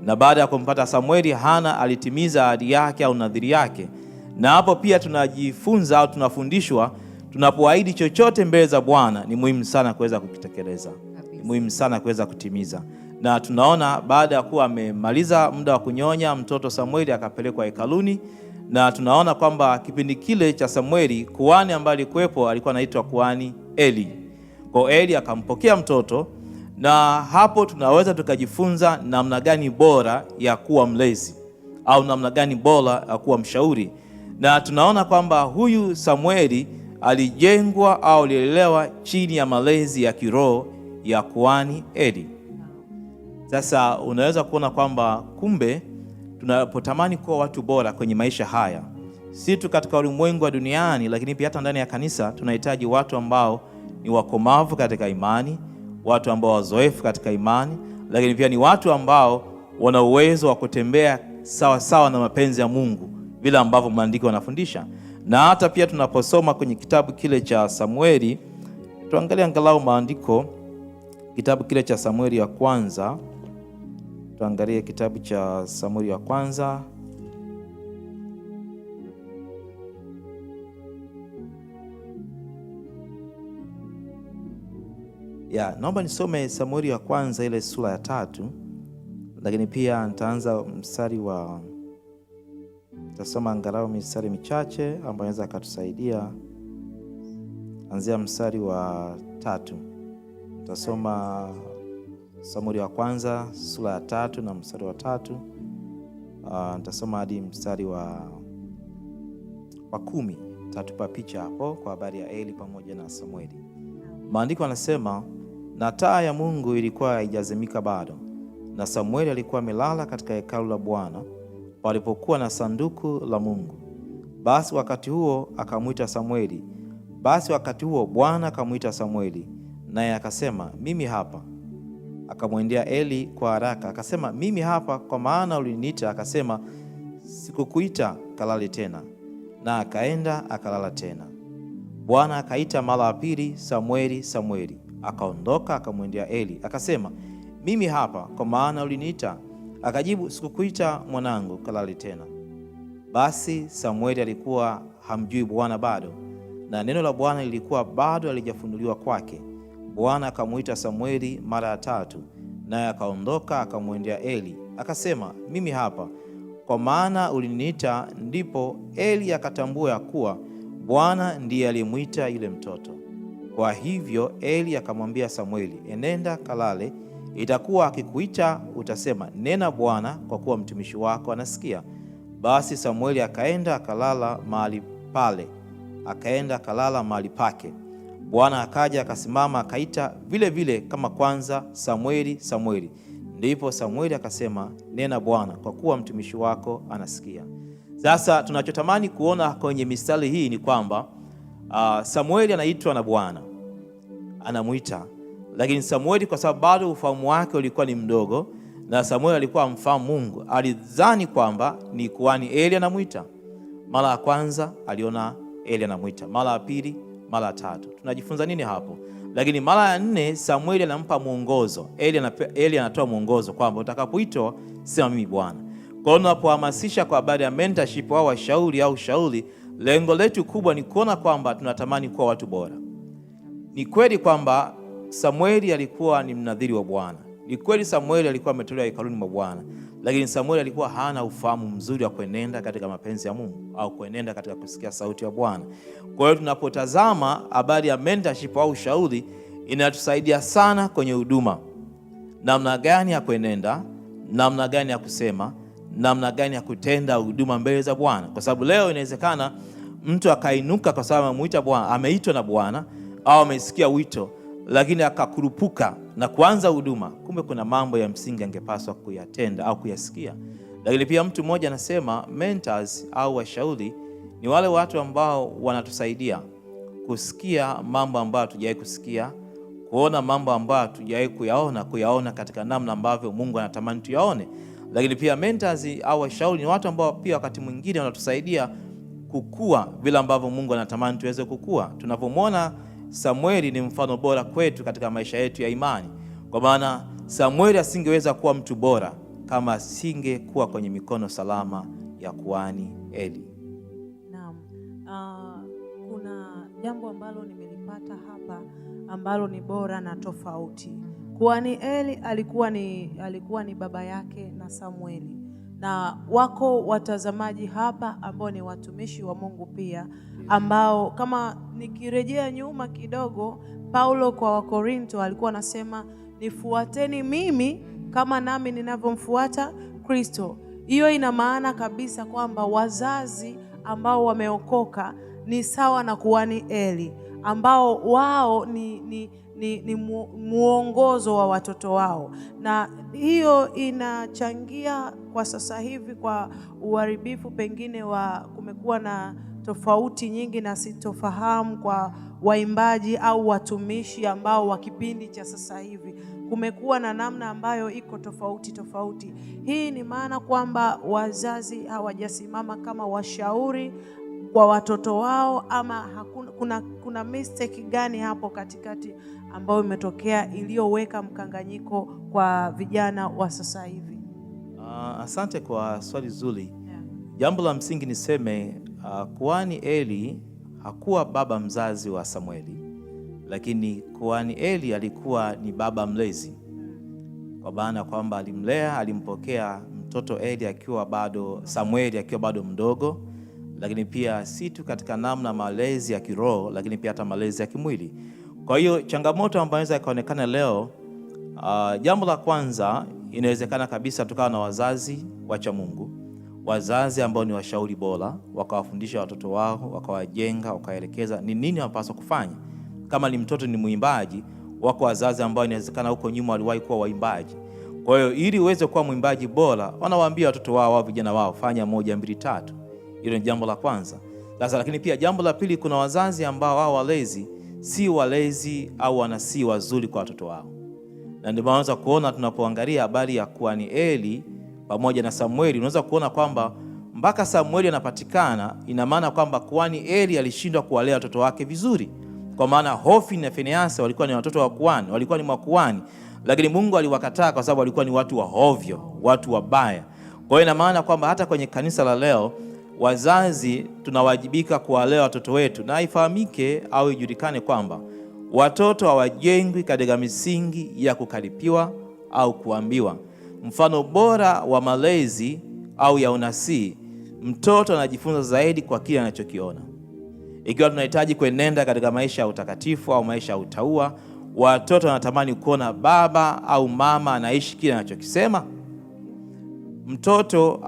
Na baada ya kumpata Samueli, Hana alitimiza ahadi yake au nadhiri yake. Na hapo pia tunajifunza au tunafundishwa, tunapoahidi chochote mbele za Bwana ni muhimu sana kuweza kukitekeleza. Ni muhimu sana kuweza kutimiza. Na tunaona baada ya kuwa amemaliza muda wa kunyonya, mtoto Samueli akapelekwa hekaluni, na tunaona kwamba kipindi kile cha Samueli, kuhani ambaye alikuwepo alikuwa anaitwa kuhani Eli. Kwa Eli akampokea mtoto, na hapo tunaweza tukajifunza namna gani bora ya kuwa mlezi au namna gani bora ya kuwa mshauri. Na tunaona kwamba huyu Samueli alijengwa au alilelewa chini ya malezi ya kiroho ya kuhani Eli. Sasa unaweza kuona kwamba kumbe tunapotamani kuwa watu bora kwenye maisha haya, si tu katika ulimwengu wa duniani, lakini pia hata ndani ya kanisa, tunahitaji watu ambao ni wakomavu katika imani, watu ambao wazoefu katika imani, lakini pia ni watu ambao wana uwezo wa kutembea sawa sawa na mapenzi ya Mungu vile ambavyo maandiko yanafundisha. Na hata pia tunaposoma kwenye kitabu kile cha Samueli, tuangalie angalau maandiko, kitabu kile cha Samueli ya kwanza. Tuangalie kitabu cha Samueli ya kwanza. Naomba nisome Samueli ya kwanza ile sura ya 3, lakini pia nitaanza mstari wa, nitasoma angalau mistari michache ambayo inaweza kutusaidia. Anzia mstari wa 3. Nitasoma Samueli ya kwanza sura ya 3 na mstari wa 3. Nitasoma hadi mstari wa 10. Tatupa picha hapo kwa habari ya Eli pamoja na Samueli. Maandiko yanasema, na taa ya Mungu ilikuwa haijazimika bado, na Samueli alikuwa amelala katika hekalu la Bwana palipokuwa na sanduku la Mungu. Basi wakati huo akamwita Samueli. Basi wakati huo Bwana akamwita Samueli, naye akasema, mimi hapa. Akamwendea Eli kwa haraka, akasema, mimi hapa, kwa maana uliniita. Akasema, sikukuita, kalale tena. Na akaenda akalala tena. Bwana akaita mara ya pili, Samueli, Samueli. Akaondoka akamwendea Eli, akasema, mimi hapa, kwa maana uliniita. Akajibu, sikukuita mwanangu, kalale tena. Basi Samueli alikuwa hamjui Bwana bado, na neno la Bwana lilikuwa bado halijafunuliwa kwake. Bwana akamuita Samueli mara ya 3, naye akaondoka akamwendea Eli, akasema, mimi hapa, kwa maana uliniita. Ndipo Eli akatambua ya kuwa Bwana ndiye alimuita yule mtoto. Kwa hivyo Eli akamwambia Samueli, enenda kalale, itakuwa akikuita utasema, nena Bwana, kwa kuwa mtumishi wako anasikia. Basi Samueli akaenda akalala mahali pale, akaenda akalala mahali pake. Bwana akaja akasimama akaita vile vile kama kwanza, Samueli, Samueli. Ndipo Samueli akasema, nena Bwana, kwa kuwa mtumishi wako anasikia. Sasa tunachotamani kuona kwenye mistari hii ni kwamba Samueli anaitwa na Bwana, anamuita. Lakini Samueli kwa sababu bado ufahamu wake ulikuwa ni mdogo, na Samueli alikuwa amfahamu Mungu, alidhani kwamba ni kuhani Eli anamuita. Mara ya kwanza aliona Eli anamuita, mara ya pili, mara ya 3. Tunajifunza nini hapo? Lakini mara ya 4 Samueli anampa mwongozo. Eli anatoa mwongozo kwamba utakapoitwa sema mimi Bwana. Kwa hiyo tunapohamasisha kwa habari ya mentorship au washauri au shauri, lengo letu kubwa ni kuona kwamba tunatamani kuwa watu bora. Ni kweli kwamba Samueli alikuwa ni mnadhiri wa Bwana. Ni kweli Samueli alikuwa ametolewa hekaluni mwa Bwana, lakini Samueli alikuwa hana ufahamu mzuri wa kuenenda katika mapenzi ya Mungu au kuenenda katika kusikia sauti ya Bwana. Kwa hiyo tunapotazama habari ya mentorship au ushauri, inatusaidia sana kwenye huduma. Namna gani ya kuenenda, namna gani ya kusema, namna gani ya kutenda huduma mbele za Bwana. Kwa sababu leo inawezekana mtu akainuka kwa sababu amemuita Bwana, ameitwa na Bwana au amesikia wito, lakini akakurupuka na kuanza huduma. Kumbe kuna mambo ya msingi angepaswa kuyatenda au kuyasikia. Lakini pia mtu mmoja anasema mentors au washauri ni wale watu ambao wanatusaidia kusikia mambo ambayo hatujawahi kusikia, kuona mambo ambayo hatujawahi kuyaona katika namna ambavyo Mungu anatamani tuyaone. Lakini pia mentors au washauri ni watu ambao pia wakati mwingine wanatusaidia kukua vile ambavyo Mungu anatamani tuweze kukua. Tunapomwona Samueli ni mfano bora kwetu katika maisha yetu ya imani, kwa maana Samueli asingeweza kuwa mtu bora kama asingekuwa kwenye mikono salama ya kuhani Eli. Naam. Kuna jambo ambalo nimelipata hapa ambalo ni bora na tofauti. Kuhani Eli alikuwa ni baba yake na Samueli, na wako watazamaji hapa ambao ni watumishi wa Mungu pia, ambao kama nikirejea nyuma kidogo, Paulo kwa Wakorinto alikuwa anasema nifuateni mimi kama nami ninavyomfuata Kristo. Hiyo ina maana kabisa kwamba wazazi ambao wameokoka ni sawa na kuhani Eli, ambao wao ni muongozo wa watoto wao, na hiyo inachangia kwa sasa hivi kwa uharibifu pengine kumekuwa na tofauti nyingi na sitofahamu kwa waimbaji au watumishi ambao wa kipindi cha sasa hivi. Kumekuwa na namna ambayo iko tofauti. Hii ni maana kwamba wazazi hawajasimama kama washauri kwa watoto wao, ama kuna mistake gani hapo katikati ambayo imetokea iliyoweka mkanganyiko kwa vijana wa sasa hivi? Asante kwa swali zuri. Jambo la msingi niseme, kuhani Eli hakuwa baba mzazi wa Samueli, lakini kuhani Eli alikuwa ni baba mlezi, kwa maana kwamba alimlea, alimpokea mtoto Eli Samueli akiwa bado mdogo, lakini pia si tu katika namna malezi ya kiroho, lakini pia hata malezi ya kimwili. Kwa hiyo changamoto ambayo inaweza ikaonekana leo, jambo la kwanza, inawezekana kabisa tukawa na wazazi wacha Mungu, wazazi ambao ni washauri bora, wakawafundisha watoto wao, wakawajenga, wakaelekeza ni nini wanapaswa kufanya. Kama ni mtoto ni mwimbaji, wako wazazi ambao inawezekana huko nyuma waliwahi kuwa waimbaji. Kwa hiyo ili uweze kuwa mwimbaji bora, wanawaambia watoto wao, vijana wao, fanya 1 2 3. Hilo ni jambo la kwanza. Sasa lakini pia jambo la pili, kuna wazazi ambao wao walezi si walezi au wanasi wazuri kwa watoto wao. Na ndio maana kuona tunapoangalia habari ya kuhani Eli pamoja na Samueli, unaweza kuona kwamba mpaka Samueli anapatikana, ina maana kwamba kuhani Eli alishindwa kuwalea watoto wake vizuri. Kwa maana Hofni na Finehasi walikuwa ni watoto wa kuhani, walikuwa ni makuhani, lakini Mungu aliwakataa kwa sababu walikuwa ni watu wa hovyo, watu wabaya. Kwa hiyo ina maana kwamba hata kwenye kanisa la leo wazazi tunawajibika kuwalea watoto wetu, na ifahamike au ijulikane kwamba watoto hawajengwi katika misingi ya kukaripiwa au kuambiwa. Mfano bora wa malezi au ya unasii, mtoto anajifunza zaidi kwa kile anachokiona. Ikiwa tunahitaji kuenenda katika maisha ya utakatifu au maisha ya utaua, watoto wanatamani kuona baba au mama anaishi kile anachokisema. Mtoto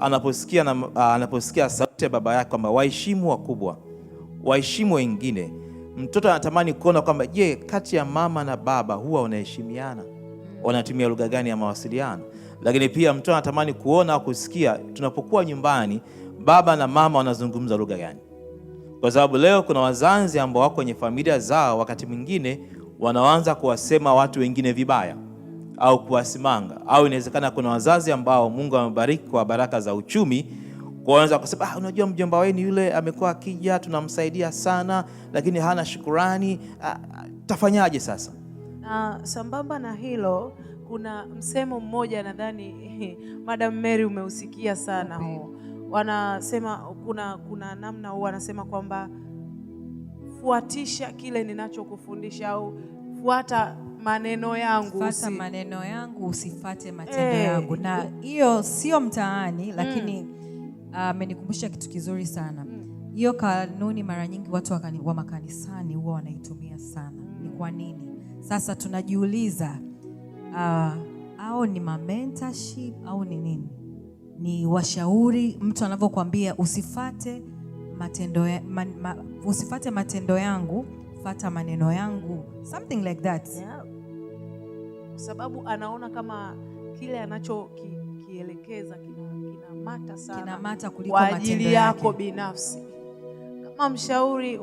anaposikia sauti ya baba yake kwamba waheshimu wakubwa, waheshimu wengine, mtoto anatamani kuona kwamba je, kati ya mama na baba huwa wanaheshimiana, wanatumia lugha gani ya mawasiliano. Lakini pia mtoto anatamani kuona au kusikia tunapokuwa nyumbani baba na mama wanazungumza lugha gani. Kwa sababu leo kuna wazazi ambao wako kwenye familia zao, wakati mwingine wanaanza kuwasema watu wengine vibaya au kuwasimanga, au inawezekana kuna wazazi ambao Mungu amebariki kwa baraka za uchumi, kuanza kusema unajua mjomba wenu yule amekuwa akija tunamsaidia sana, lakini hana shukrani, tafanyaje sasa? Sambamba na hilo, kuna msemo mmoja nadhani Madam Mary umeusikia sana huo. Wanasema kuna namna huo wanasema kwamba fuatisha kile ninachokufundisha, au fuata maneno yangu, fuata maneno yangu, usifate matendo yangu. Na hiyo sio mtaani, lakini amenikumbusha kitu kizuri sana. Hiyo kanuni mara nyingi watu wa makanisani huwa wanaitumia sana. Ni kwa nini? Sasa tunajiuliza, au ni mentorship au ni nini? Ni washauri, mtu anavyokuambia usifate matendo yangu, fata maneno yangu, something like that. Yeah. Sababu anaona kama kile anachokielekeza kinamata sana, kinamata kuliko kwa ajili yako binafsi. Kama mshauri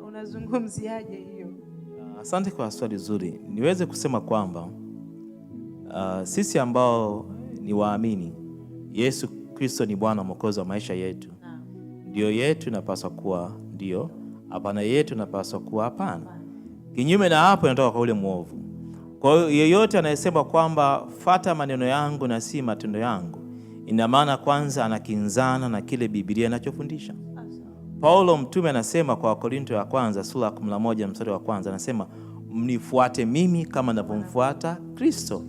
unazungumziaje hiyo? Asante kwa swali zuri. Niweze kusema kwamba sisi ambao ni waamini Yesu Kristo ni Bwana Mwokozi wa maisha yetu, ndio yetu inapaswa kuwa ndio, hapana yetu inapaswa kuwa hapana. Kinyume na hapo inatoka kwa ule mwovu. Kwa hiyo yeyote anayesema kwamba fata maneno yangu na si matendo yangu, ina maana kwanza anakinzana na kile Biblia inachofundisha. Paulo mtume anasema kwa Wakorintho ya kwanza sura 11 mstari wa kwanza, anasema mnifuate mimi kama ninavyomfuata Kristo.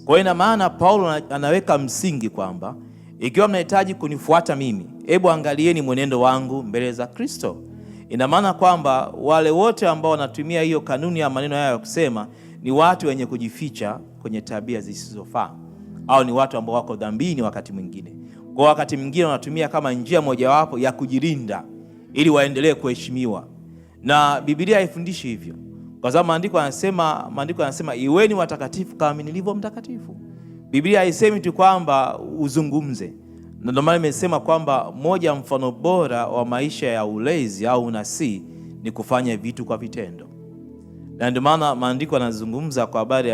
Kwa hiyo ina maana Paulo anaweka msingi kwamba ikiwa mnahitaji kunifuata mimi, hebu angalieni mwenendo wangu mbele za Kristo. Ina maana kwamba wale wote ambao wanatumia hiyo kanuni ya maneno yao ya kusema ni watu wenye kujificha kwenye tabia zisizofaa, au ni watu ambao wako dhambini wakati mwingine. Kwa wakati mwingine wanatumia kama njia mojawapo ya kujilinda ili waendelee kuheshimiwa. Na Biblia haifundishi hivyo. Kwa sababu maandiko yanasema iweni watakatifu kama nilivyo mtakatifu. Biblia haisemi tu kwamba uzungumze. Na ndio maana nimesema kwamba moja mfano bora wa maisha ya ulezi au unasii ni kufanya vitu kwa vitendo. Na ndio maana maandiko yanazungumza kwa habari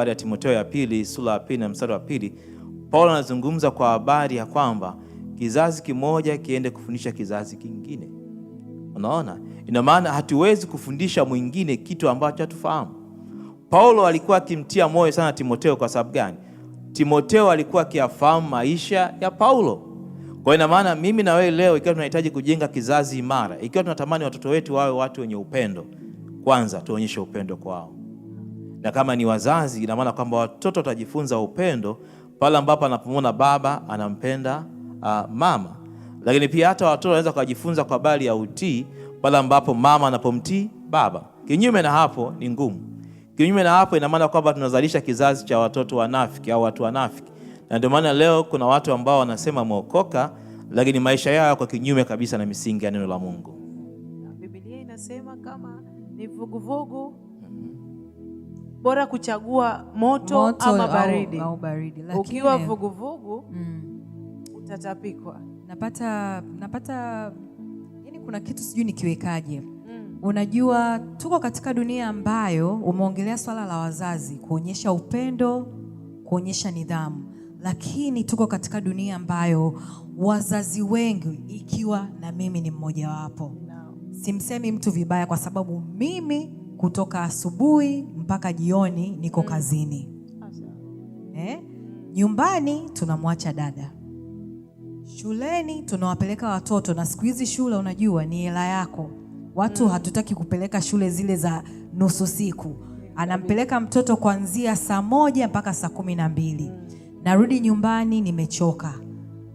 ya Timotheo ya pili sura ya 2 mstari wa 2. Paulo anazungumza kwa habari ya kwamba kizazi kimoja kiende kufundisha kizazi kingine. Unaona? Ina maana hatuwezi kufundisha mwingine kitu ambacho hatufahamu. Paulo alikuwa akimtia moyo sana Timotheo kwa sababu gani? Timotheo alikuwa akiyafahamu maisha ya Paulo. Kwa ina maana mimi na wewe leo, ikiwa tunahitaji kujenga kizazi imara, ikiwa tunatamani watoto wetu wawe watu wenye upendo, kwanza tuonyeshe upendo kwao. Na kama ni wazazi, ina maana kwamba watoto watajifunza upendo pale ambapo anapomwona baba anampenda mama. Lakini pia hata watoto wanaweza kujifunza kwa habari ya utii pale ambapo mama anapomtii baba. Kinyume na hapo ni ngumu. Kinyume na hapo ina maana kwamba tunazalisha kizazi cha watoto wanafiki au watu wanafiki. Na ndio maana leo kuna watu ambao wanasema mwokoka, lakini maisha yao yako kinyume kabisa na misingi ya neno la Mungu. Biblia inasema kama ni vuguvugu, bora kuchagua moto ama baridi. Au baridi. Ukiwa vuguvugu utatapikwa. Napata yani kuna kitu sijui nikiwekaje. Unajua tuko katika dunia ambayo umeongelea swala la wazazi kuonyesha upendo, kuonyesha nidhamu. Lakini tuko katika dunia ambayo wazazi wengi, ikiwa na mimi ni mmoja wapo. Simsemi mtu vibaya kwa sababu mimi kutoka asubuhi mpaka jioni niko kazini. Nyumbani tunamwacha dada. Shuleni tunawapeleka watoto, na siku hizi shule unajua ni hela yako. Watu hatutaki kupeleka shule zile za nusu siku. Anampeleka mtoto kuanzia saa 1 mpaka saa 12. Narudi nyumbani nimechoka.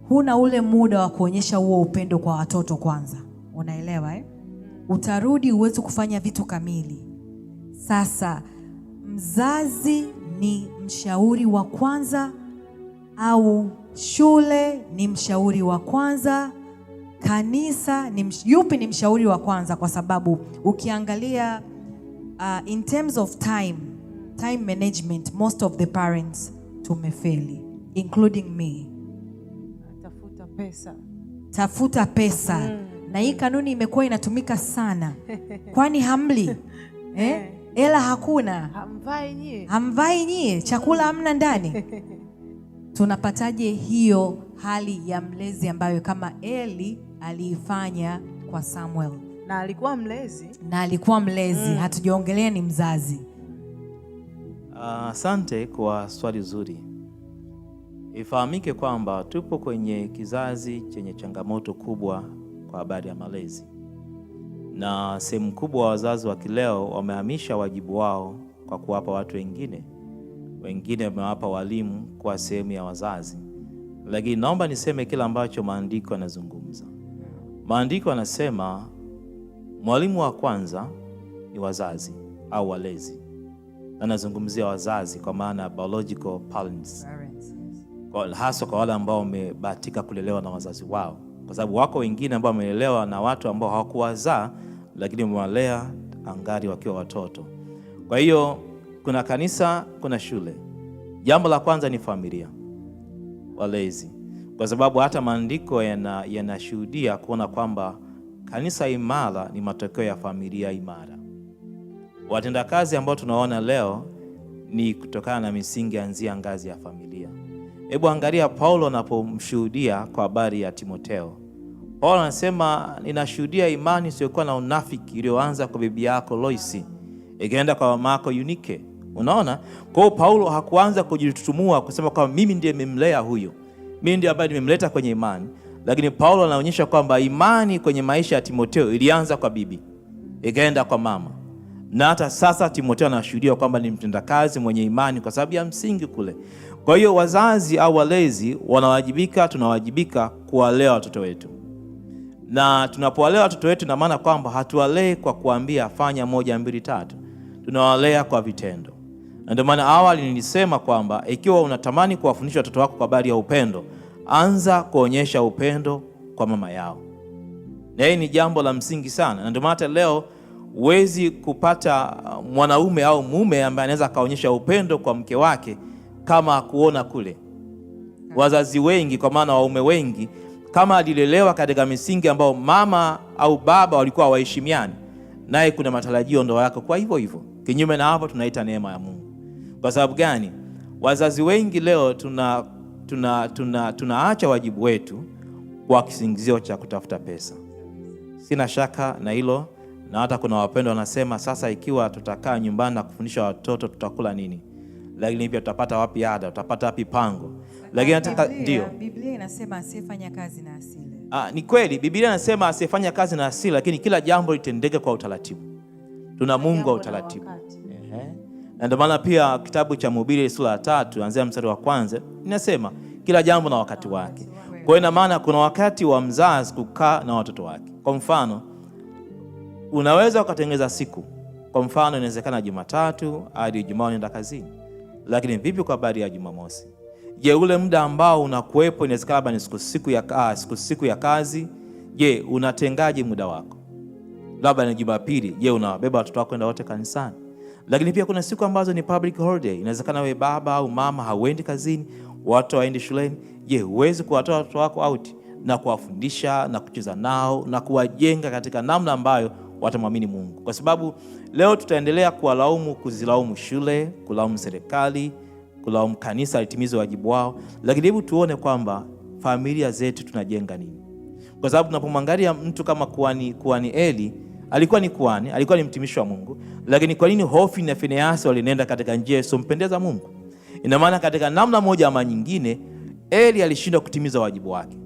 Huna ule muda wa kuonyesha huo upendo kwa watoto kwanza. Unaelewa Utarudi uweze kufanya vitu kamili. Sasa mzazi ni mshauri wa kwanza au shule ni mshauri wa kwanza? Kanisa yupi ni mshauri wa kwanza? Kwa sababu ukiangalia in terms of time management, most of the parents tumefeli, including me. Tafuta pesa. Na hii kanuni imekuwa inatumika sana. Kwani hamli? Hela hakuna. Hamvai nyie, chakula hamna ndani. Tunapataje hiyo hali ya mlezi ambayo kama Eli aliifanya kwa Samuel? Na alikuwa mlezi. Hatujaongelea ni mzazi. Asante kwa swali zuri. Ifahamike kwamba tupo kwenye kizazi chenye changamoto kubwa kwa habari ya malezi. Na sehemu kubwa wa wazazi wa kileo wamehamisha wajibu wao kwa kuwapa watu wengine. Wengine wamewapa walimu kwa sehemu ya wazazi. Lakini naomba niseme kila ambacho maandiko yanazungumza. Maandiko yanasema mwalimu wa kwanza ni wazazi au walezi. Na nazungumzia wazazi kwa maana biological parents. Hasa kwa wale ambao wamebahatika kulelewa na wazazi wao. Kwa sababu wako wengine ambao wamelelewa na watu ambao hawakuwazaa lakini wamewalea angali wakiwa watoto. Kwa hiyo kuna kanisa, kuna shule. Jambo la kwanza ni familia, walezi. Kwa sababu hata maandiko yanashuhudia kuona kwamba kanisa imara ni matokeo ya familia imara. Watendakazi ambao tunaona leo ni kutokana na misingi anzia ngazi ya familia. Hebu angalia Paulo anapomshuhudia kwa habari ya Timotheo. Paulo anasema ninashuhudia imani isiyokuwa na unafiki iliyoanza kwa bibi yako Loisi ikaenda kwa mama yako Eunike. Unaona? Kwa hiyo Paulo hakuanza kujitutumua kusema kwamba mimi ndiye nimemlea huyo, mimi ndiye ambaye nimemleta kwenye imani. Lakini Paulo anaonyesha kwamba imani kwenye maisha ya Timotheo ilianza kwa bibi ikaenda kwa mama, na hata sasa Timotheo anashuhudia kwamba ni mtendakazi mwenye imani kwa sababu ya msingi kule. Kwa hiyo wazazi au walezi wanawajibika, tunawajibika kuwalea watoto wetu. Na tunapowalea watoto wetu na maana kwamba hatuwalei kwa kuambia fanya 1 2 3. Tunawalea kwa vitendo. Na ndio maana awali nilisema kwamba ikiwa unatamani kuwafundisha watoto wako kwa habari ya upendo, anza kuonyesha upendo kwa mama yao. Na hii ni jambo la msingi sana. Na ndio maana leo huwezi kupata mwanaume au mume ambaye anaweza kaonyesha upendo kwa mke wake kama kuona kule. Wazazi wengi, kwa maana waume wengi, kama alilelewa katika misingi ambao mama au baba walikuwa waheshimiani, naye kuna matarajio ndoa yako kwa hivyo hivyo. Kinyume na hapo tunaita neema ya Mungu. Kwa sababu gani? Wazazi wengi leo tunaacha wajibu wetu kwa kisingizio cha kutafuta pesa. Sina shaka na hilo, na hata kuna wapendo wanasema sasa ikiwa tutakaa nyumbani na kufundisha watoto tutakula nini? Lakini pia tutapata wapi ada? Tutapata wapi pango? Lakini nataka ndio. Biblia inasema asiyefanya kazi na asile. Ni kweli Biblia inasema asiyefanya kazi na asile, lakini kila jambo litendeke kwa utaratibu. Tuna Mungu wa utaratibu. Na ndio maana pia kitabu cha Mhubiri sura ya 3 anzia mstari wa 1 inasema kila jambo na wakati wake. Kwa hiyo ina maana kuna wakati wa mzazi kukaa na watoto wake. Kwa mfano, unaweza ukatengeneza siku. Kwa mfano, inawezekana Jumatatu hadi Ijumaa unaenda kazini. Lakini vipi kwa habari ya Jumamosi? Je, ule muda ambao unakuepo inawezekana labda ni siku ya kazi. Je, unatengaje muda wako? Labda ni Jumapili, je, unawabeba watoto wako kwenda wote kanisani? Lakini pia kuna siku ambazo ni public holiday. Inawezekana wewe baba au mama hauendi kazini, watu waendi shuleni. Je, huwezi kuwatoa watoto wako out na kuwafundisha na kucheza nao na kuwajenga katika namna ambayo watamwamini Mungu? Kwa sababu leo tutaendelea kuzilaumu shule, kulaumu serikali, kulaumu kanisa litimize wajibu wao. Lakini hebu tuone kwamba familia zetu tunajenga nini? Kwa sababu tunapomwangalia mtu kama kuhani Eli, alikuwa ni kuhani, alikuwa ni mtumishi wa Mungu, lakini kwa nini Hofni na Finehasi walinenda katika njia isiyompendeza Mungu? Ina maana katika namna moja ama nyingine Eli alishindwa kutimiza wajibu wake.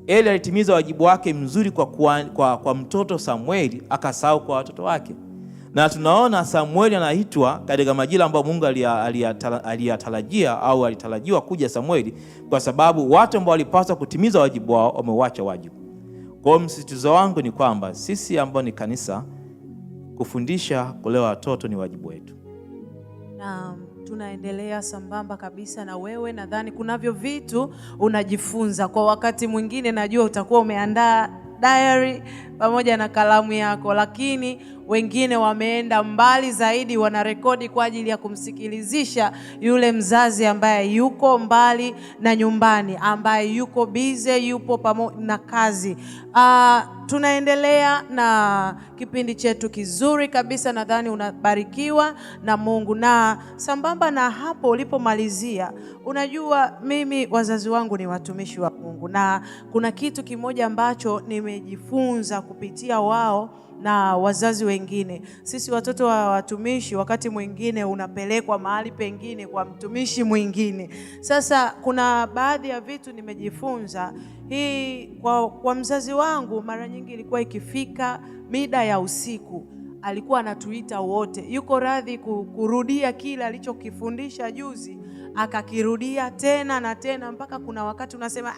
Eli alitimiza wajibu wake mzuri kwa mtoto Samueli, akasahau kwa watoto wake. Na tunaona Samueli anaitwa katika majira ambayo Mungu aliyatarajia au alitarajiwa kuja Samueli, kwa sababu watu ambao walipaswa kutimiza wajibu wao wameuacha wajibu. Kwa hiyo msisitizo wangu ni kwamba sisi ambao ni kanisa, kufundisha, kulea watoto ni wajibu wetu. Na tunaendelea sambamba kabisa na wewe. Nadhani kunavyo vitu unajifunza. Kwa wakati mwingine najua utakuwa umeandaa diary pamoja na kalamu yako, lakini wengine wameenda mbali zaidi, wanarekodi kwa ajili ya kumsikilizisha yule mzazi ambaye yuko mbali na nyumbani, ambaye yuko busy, yupo pamoja na kazi. Tunaendelea na kipindi chetu kizuri kabisa. Nadhani unabarikiwa na Mungu. Na sambamba na hapo ulipomalizia, unajua mimi wazazi wangu ni watumishi wa Mungu, na kuna kitu kimoja ambacho nimejifunza kupitia wao na wazazi wengine. Sisi watoto wa watumishi wakati mwingine unapelekwa mahali pengine kwa mtumishi mwingine. Sasa kuna baadhi ya vitu nimejifunza. Hii kwa mzazi wangu mara nyingi ilikuwa ikifika mida ya usiku, alikuwa anatuita wote. Yuko radhi kurudia kile alichokifundisha juzi, akakirudia tena na tena, mpaka kuna wakati unasema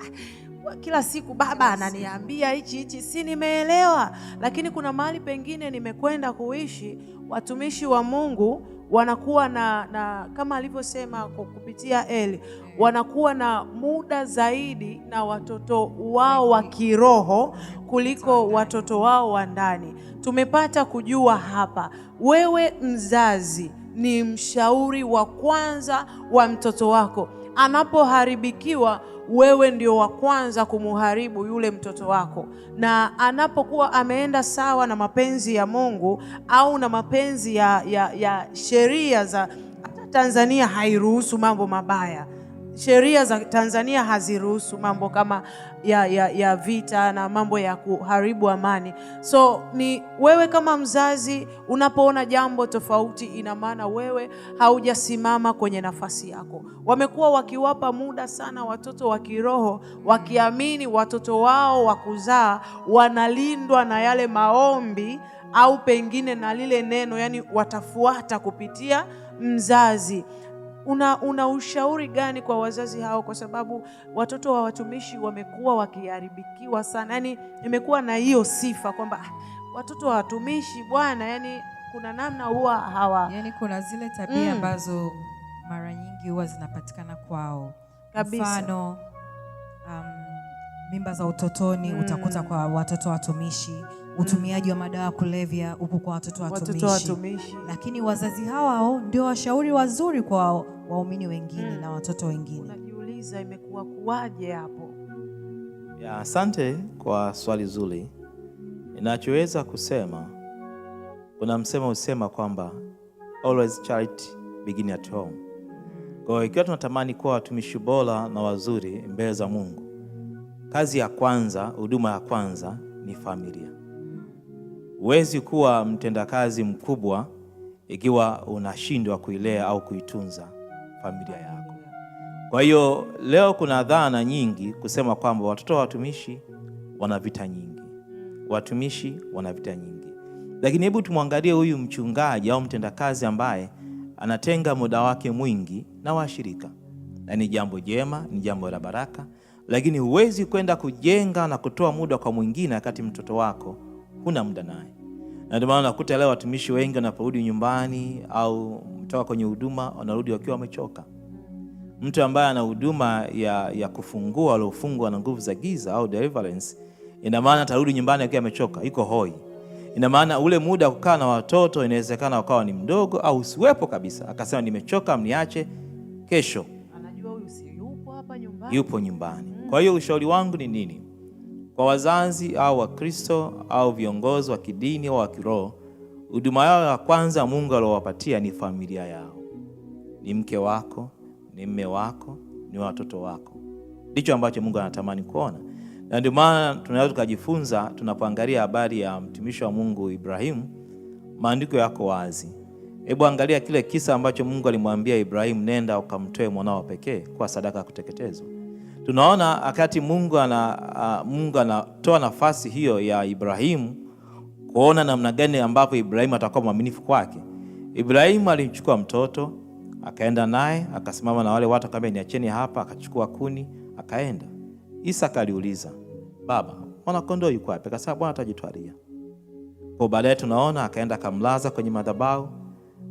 kila siku baba ananiambia hichi si nimeelewa. Lakini kuna mahali pengine nimekwenda kuishi, watumishi wa Mungu wanakuwa na kama alivyosema kupitia Eli, wanakuwa na muda zaidi na watoto wao wa kiroho kuliko watoto wao wa ndani. Tumepata kujua hapa, wewe mzazi ni mshauri wa kwanza wa mtoto wako. Anapoharibikiwa, wewe ndio wa kwanza kumuharibu yule mtoto wako. Na anapokuwa ameenda sawa na mapenzi ya Mungu au na mapenzi ya sheria za Tanzania, hairuhusu mambo mabaya. Sheria za Tanzania haziruhusu mambo kama ya vita na mambo ya kuharibu amani. So ni wewe kama mzazi unapoona jambo tofauti, ina maana wewe haujasimama kwenye nafasi yako. Wamekuwa wakiwapa muda sana watoto wa kiroho, wakiamini watoto wao wa kuzaa wanalindwa na yale maombi au pengine na lile neno, yani watafuata kupitia mzazi. Una ushauri gani kwa wazazi hao? Kwa sababu watoto wa watumishi wamekuwa wakiharibikiwa sana, yani imekuwa na hiyo sifa kwamba watoto wa watumishi bwana, yani kuna namna huwa yani kuna zile tabia ambazo mara nyingi huwa zinapatikana kwao kabisa. Mfano mimba za utotoni utakuta kwa watoto wa watumishi, utumiaji wa madawa ya kulevya upo kwa watoto wa watumishi. Lakini wazazi hao ndio washauri wazuri kwa waumini wengine na watoto wengine. Unajiuliza imekuwa kuwaje hapo? Asante kwa swali zuri. Ninachoweza kusema, kuna msemo usema kwamba always charity begin at home. Kwa hiyo ikiwa tunatamani kuwa watumishi bora na wazuri mbele za Mungu, kazi ya kwanza, huduma ya kwanza ni familia. Huwezi kuwa mtendakazi mkubwa ikiwa unashindwa kuilea au kuitunza familia yako. Kwa hiyo leo kuna dhana nyingi kusema kwamba watoto wa watumishi wana vita nyingi, watumishi wana vita nyingi. Lakini hebu tumwangalie huyu mchungaji au mtendakazi ambaye anatenga muda wake mwingi na washirika. Na ni jambo jema, ni jambo la baraka, lakini huwezi kwenda kujenga na kutoa muda kwa mwingine wakati mtoto wako huna muda naye. Na ndio maana nakuta leo watumishi wengi wanaporudi nyumbani au mtoka kwenye huduma wanarudi wakiwa wamechoka. Mtu ambaye ana huduma ya kufungua waliofungwa na nguvu za giza au deliverance, ina maana atarudi nyumbani akiwa amechoka, iko hoi. Ina maana ule muda kukaa na watoto inawezekana wakawa ni mdogo au usiwepo kabisa. Akasema nimechoka, mniache kesho. Anajua huyu si yupo hapa nyumbani. Yupo nyumbani. Kwa hiyo ushauri wangu ni nini? Kwa wazazi au Wakristo au viongozi wa kidini au wa kiroho, huduma yao ya kwanza Mungu aliyowapatia ni familia yao. Ni mke wako, ni mume wako, ni watoto wako. Ndicho ambacho Mungu anatamani kuona. Na ndio maana tunaweza kujifunza tunapoangalia habari ya mtumishi wa Mungu Ibrahimu, maandiko yako wazi. Hebu angalia kile kisa ambacho Mungu alimwambia Ibrahimu, nenda ukamtoe mwanao pekee kwa sadaka ya kuteketezwa. Tunaona wakati Mungu anatoa nafasi hiyo ya Ibrahimu kuona namna gani ambapo Ibrahimu atakuwa mwaminifu kwake. Ibrahimu alimchukua mtoto, akaenda naye, akasimama na wale watu akamwambia niacheni hapa, akachukua kuni, akaenda. Isaka aliuliza, baba, mwana kondoo yuko wapi? Akasema Bwana atajitwalia. Kwa baadaye tunaona akaenda akamlaza kwenye madhabahu,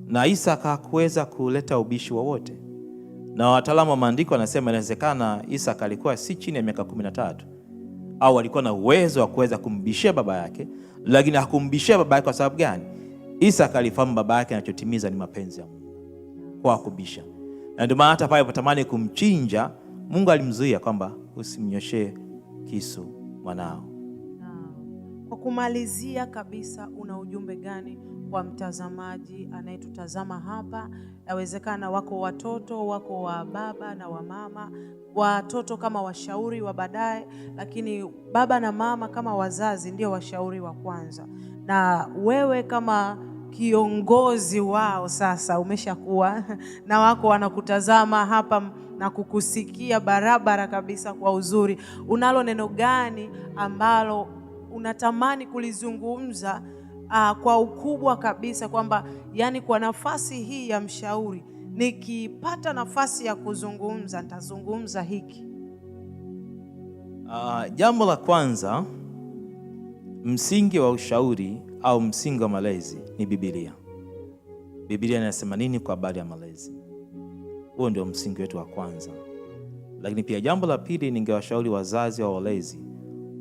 na Isaka hakuweza kuleta ubishi wowote. Na wataalamu wa maandiko wanasema inawezekana Isaka alikuwa si chini ya miaka 13 au alikuwa na uwezo wa kuweza kumbishia baba yake, lakini hakumbishia baba yake. Kwa sababu gani? Isaka alifahamu baba yake anachotimiza ni mapenzi ya Mungu kwa kubisha. Na ndio maana hata pale alipotamani kumchinja, Mungu alimzuia kwamba usimnyoshee kisu mwanao. Kwa kumalizia kabisa, una ujumbe gani kwa mtazamaji anayetutazama hapa? Yawezekana wako watoto, wako wa baba na wa mama, watoto kama washauri wa baadaye, lakini baba na mama kama wazazi ndio washauri wa kwanza. Na wewe kama kiongozi wao sasa umeshakuwa na wako wanakutazama hapa na kukusikia barabara kabisa kwa uzuri. Unalo neno gani ambalo unatamani kulizungumza kwa ukubwa kabisa, kwamba yani kwa nafasi hii ya mshauri nikipata nafasi ya kuzungumza nitazungumza hiki? Jambo la kwanza, msingi wa ushauri au msingi wa malezi ni Biblia. Biblia inasema nini kwa habari ya malezi? Huo ndio msingi wetu wa kwanza. Lakini pia jambo la pili, ningewashauri wazazi au walezi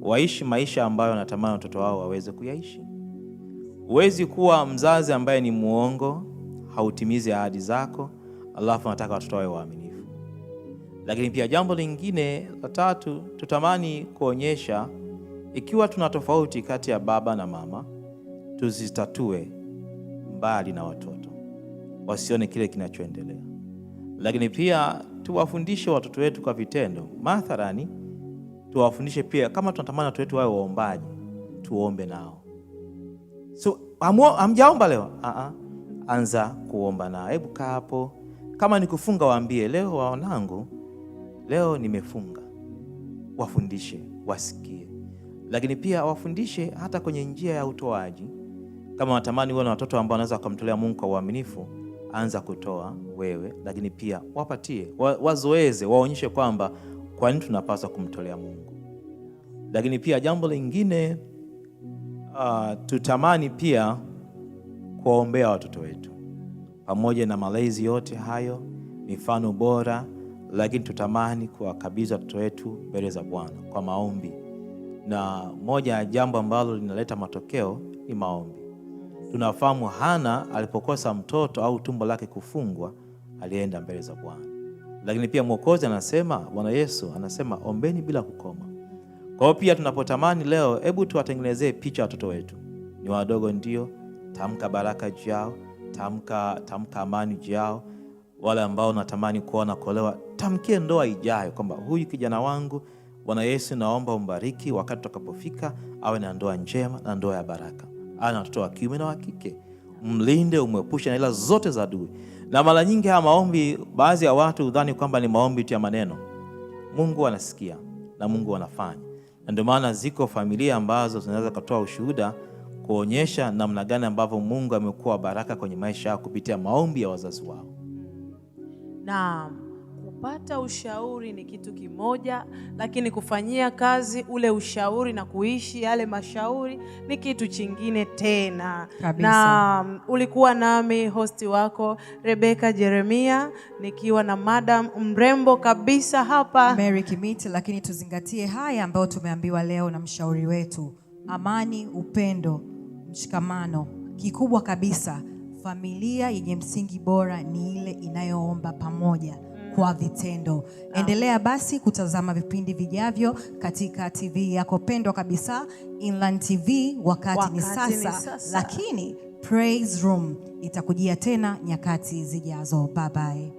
waishi maisha ambayo wanatamani watoto wao waweze kuyaishi. Huwezi kuwa mzazi ambaye ni muongo, hautimizi ahadi zako, alafu unataka watoto wawe waaminifu. Lakini pia jambo lingine la tatu, tutamani kuonyesha ikiwa tuna tofauti kati ya baba na mama, tuzitatue mbali na watoto, wasione kile kinachoendelea. Lakini pia tuwafundishe watoto wetu kwa vitendo. Mathalani, tuwafundishe pia, kama tunatamani watoto wetu wawe waombaji, tuombe nao. So hamjaomba leo? Anza kuomba nao. Hebu kaa hapo. Kama ni kufunga, waambie leo wanangu, leo nimefunga. Wafundishe, wasikie. Lakini pia wafundishe hata kwenye njia ya utoaji. Kama watamani uwe na watoto ambao wanaweza kumtolea Mungu kwa uaminifu, anza kutoa wewe, lakini pia wapatie, wazoeze, waonyeshe kwamba kwa nini tunapaswa kumtolea Mungu. Lakini pia jambo lingine, tutamani pia kuwaombea watoto wetu. Pamoja na malezi yote hayo, mifano bora, lakini tutamani kuwakabidhi watoto wetu mbele za Bwana kwa maombi. Na moja ya jambo ambalo linaleta matokeo ni maombi. Tunafahamu Hana alipokosa mtoto au tumbo lake kufungwa, alienda mbele za Bwana. Lakini pia Mwokozi anasema, Bwana Yesu anasema, ombeni bila kukoma. Kwa hiyo pia tunapotamani leo, hebu tuwatengenezee picha watoto wetu. Ni wadogo ndio, tamka baraka juu yao, tamka amani juu yao. Wale ambao natamani kuona kuolewa, tamkie ndoa ijayo kwamba huyu kijana wangu, Bwana Yesu naomba umbariki wakati utakapofika awe na ndoa njema na ndoa ya baraka. Awe na watoto wa kiume na wa kike. Mlinde, umwepushe na ila zote za adui. Na mara nyingi haya maombi, baadhi ya watu hudhani kwamba ni maombi tu ya maneno. Mungu anasikia na Mungu anafanya. Na ndio maana ziko familia ambazo zinaweza kutoa ushuhuda kuonyesha namna gani ambavyo Mungu amekuwa baraka kwenye maisha yao kupitia maombi ya wazazi wao. Naam, kupata ushauri ni kitu kimoja, lakini kufanyia kazi ule ushauri na kuishi yale mashauri ni kitu chingine tena kabisa. Na ulikuwa nami hosti wako Rebecca Jeremia, nikiwa na madam mrembo kabisa hapa Mary Kimiti. Lakini tuzingatie haya ambayo tumeambiwa leo na mshauri wetu: amani, upendo, mshikamano. Kikubwa kabisa, familia yenye msingi bora ni ile inayoomba pamoja kwa vitendo. Endelea basi kutazama vipindi vijavyo katika TV yako pendwa kabisa, Inland TV. Wakati ni sasa. Lakini Praise Room itakujia tena nyakati zijazo. Bye bye.